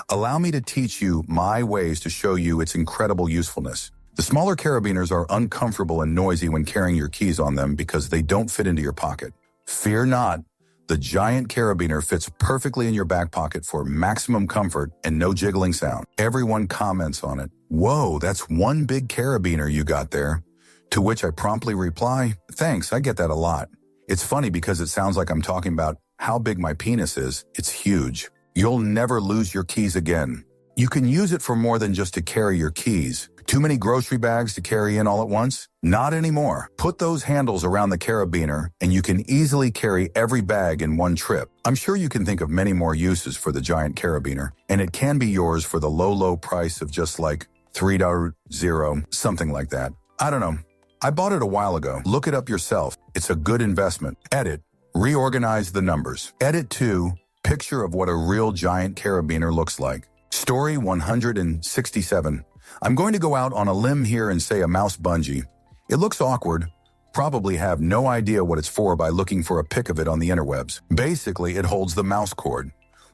Allow me to teach you my ways to show you its incredible usefulness. The smaller carabiners are uncomfortable and noisy when carrying your keys on them because they don't fit into your pocket. Fear not, the giant carabiner fits perfectly in your back pocket for maximum comfort and no jiggling sound. Everyone comments on it. Whoa, that's one big carabiner you got there. To which I promptly reply, thanks, I get that a lot. It's funny because it sounds like I'm talking about how big my penis is. It's huge. You'll never lose your keys again. You can use it for more than just to carry your keys. Too many grocery bags to carry in all at once? Not anymore. Put those handles around the carabiner and you can easily carry every bag in one trip. I'm sure you can think of many more uses for the giant carabiner, and it can be yours for the low price of just like $3.0, something like that. I don't know. I bought it a while ago. Look it up yourself. It's a good investment. Edit. Reorganize the numbers. Edit 2. Picture of what a real giant carabiner looks like. Story 167. I'm going to go out on a limb here and say a mouse bungee. It looks awkward. Probably have no idea what it's for by looking for a pic of it on the interwebs. Basically, it holds the mouse cord.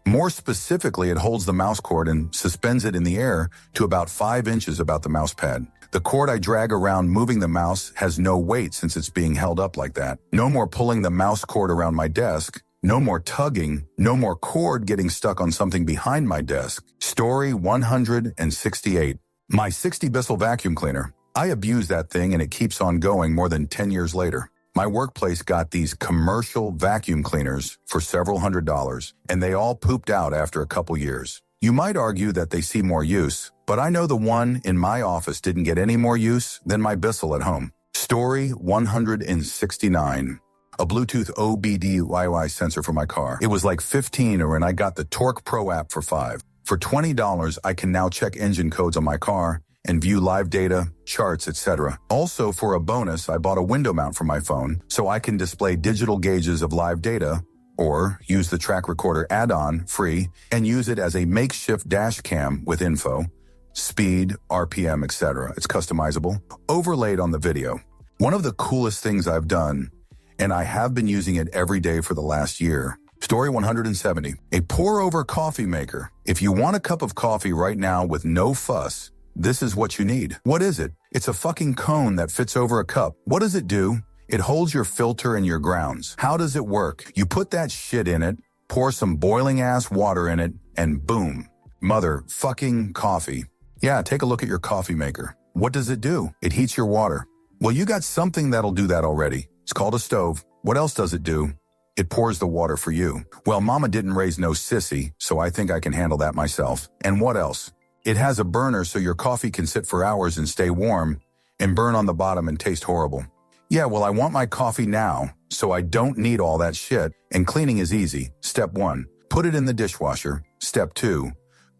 More specifically, it holds the mouse cord and suspends it in the air to about 5 inches about the mouse pad. The cord I drag around moving the mouse has no weight since it's being held up like that. No more pulling the mouse cord around my desk. No more tugging, no more cord getting stuck on something behind my desk. Story 168. My 60 Bissell vacuum cleaner. I abuse that thing and it keeps on going more than 10 years later. My workplace got these commercial vacuum cleaners for several $100s, and they all pooped out after a couple years. You might argue that they see more use, but I know the one in my office didn't get any more use than my Bissell at home. Story 169. A Bluetooth OBD-UIY sensor for my car. It was like $15 and I got the Torque Pro app for $5. For $20, I can now check engine codes on my car and view live data, charts, etc. Also, for a bonus, I bought a window mount for my phone so I can display digital gauges of live data or use the track recorder add-on free and use it as a makeshift dash cam with info, speed, RPM, etc. It's customizable, overlaid on the video. One of the coolest things I've done, and I have been using it every day for the last year. Story 170. A pour-over coffee maker. If you want a cup of coffee right now with no fuss, this is what you need. What is it? It's a fucking cone that fits over a cup. What does it do? It holds your filter and your grounds. How does it work? You put that shit in it, pour some boiling-ass water in it, and boom. Mother-fucking coffee. Yeah, take a look at your coffee maker. What does it do? It heats your water. Well, you got something that'll do that already. It's called a stove. What else does it do? It pours the water for you. Well, mama didn't raise no sissy, so I think I can handle that myself. And what else? It has a burner so your coffee can sit for hours and stay warm and burn on the bottom and taste horrible. Yeah, well, I want my coffee now, so I don't need all that shit. And cleaning is easy. Step 1, put it in the dishwasher. Step 2,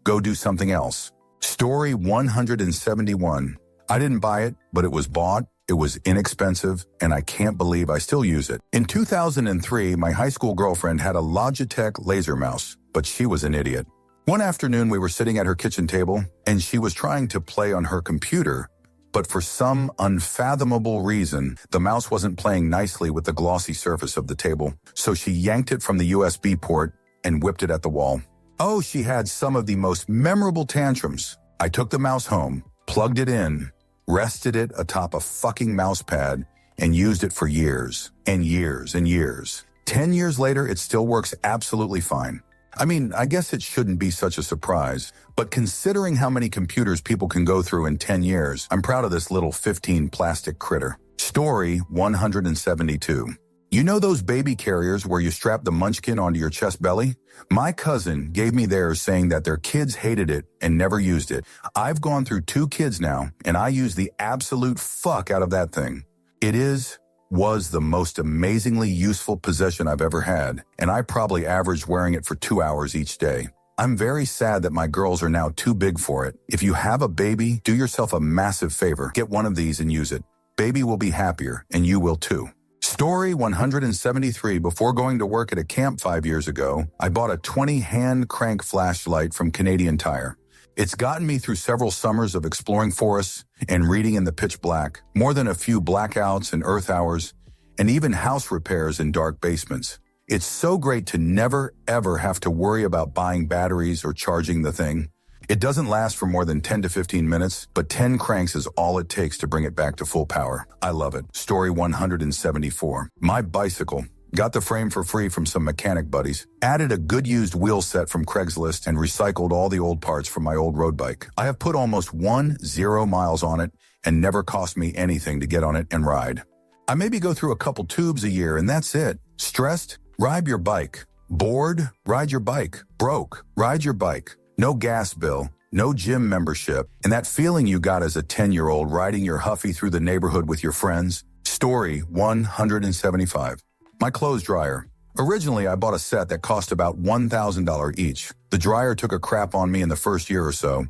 go do something else. Story 171. I didn't buy it, but it was bought. It was inexpensive, and I can't believe I still use it. In 2003, my high school girlfriend had a Logitech laser mouse, but she was an idiot. One afternoon, we were sitting at her kitchen table, and she was trying to play on her computer, but for some unfathomable reason, the mouse wasn't playing nicely with the glossy surface of the table, so she yanked it from the USB port and whipped it at the wall. Oh, she had some of the most memorable tantrums. I took the mouse home, plugged it in, rested it atop a fucking mouse pad, and used it for years and years and years. 10 years later, it still works absolutely fine. I mean, I guess it shouldn't be such a surprise, but considering how many computers people can go through in 10 years, I'm proud of this little 15 plastic critter. Story 172. You know those baby carriers where you strap the munchkin onto your chest belly? My cousin gave me theirs saying that their kids hated it and never used it. I've gone through 2 kids now, and I use the absolute fuck out of that thing. It was the most amazingly useful possession I've ever had, and I probably averaged wearing it for 2 hours each day. I'm very sad that my girls are now too big for it. If you have a baby, do yourself a massive favor. Get one of these and use it. Baby will be happier, and you will too. Story 173. Before going to work at a camp 5 years ago, I bought a 20 hand crank flashlight from Canadian Tire. It's gotten me through several summers of exploring forests and reading in the pitch black, more than a few blackouts and earth hours, and even house repairs in dark basements. It's so great to never, ever have to worry about buying batteries or charging the thing. It doesn't last for more than 10 to 15 minutes, but 10 cranks is all it takes to bring it back to full power. I love it. Story 174. My bicycle. Got the frame for free from some mechanic buddies. Added a good used wheel set from Craigslist and recycled all the old parts from my old road bike. I have put almost 10 miles on it and never cost me anything to get on it and ride. I maybe go through a couple tubes a year and that's it. Stressed? Ride your bike. Bored? Ride your bike. Broke? Ride your bike. No gas bill, no gym membership, and that feeling you got as a 10-year-old riding your Huffy through the neighborhood with your friends. Story 175. My clothes dryer. Originally, I bought a set that cost about $1,000 each. The dryer took a crap on me in the first year or so.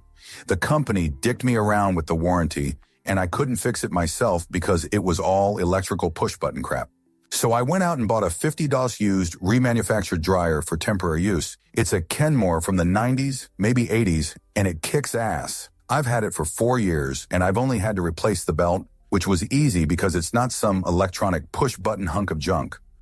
The company dicked me around with the warranty, and I couldn't fix it myself because it was all electrical push-button crap. So I went out and bought a $50 used remanufactured dryer for temporary use. It's a Kenmore from the 90s, maybe 80s, and it kicks ass. I've had it for 4 years, and I've only had to replace the belt, which was easy because it's not some electronic push-button hunk of junk.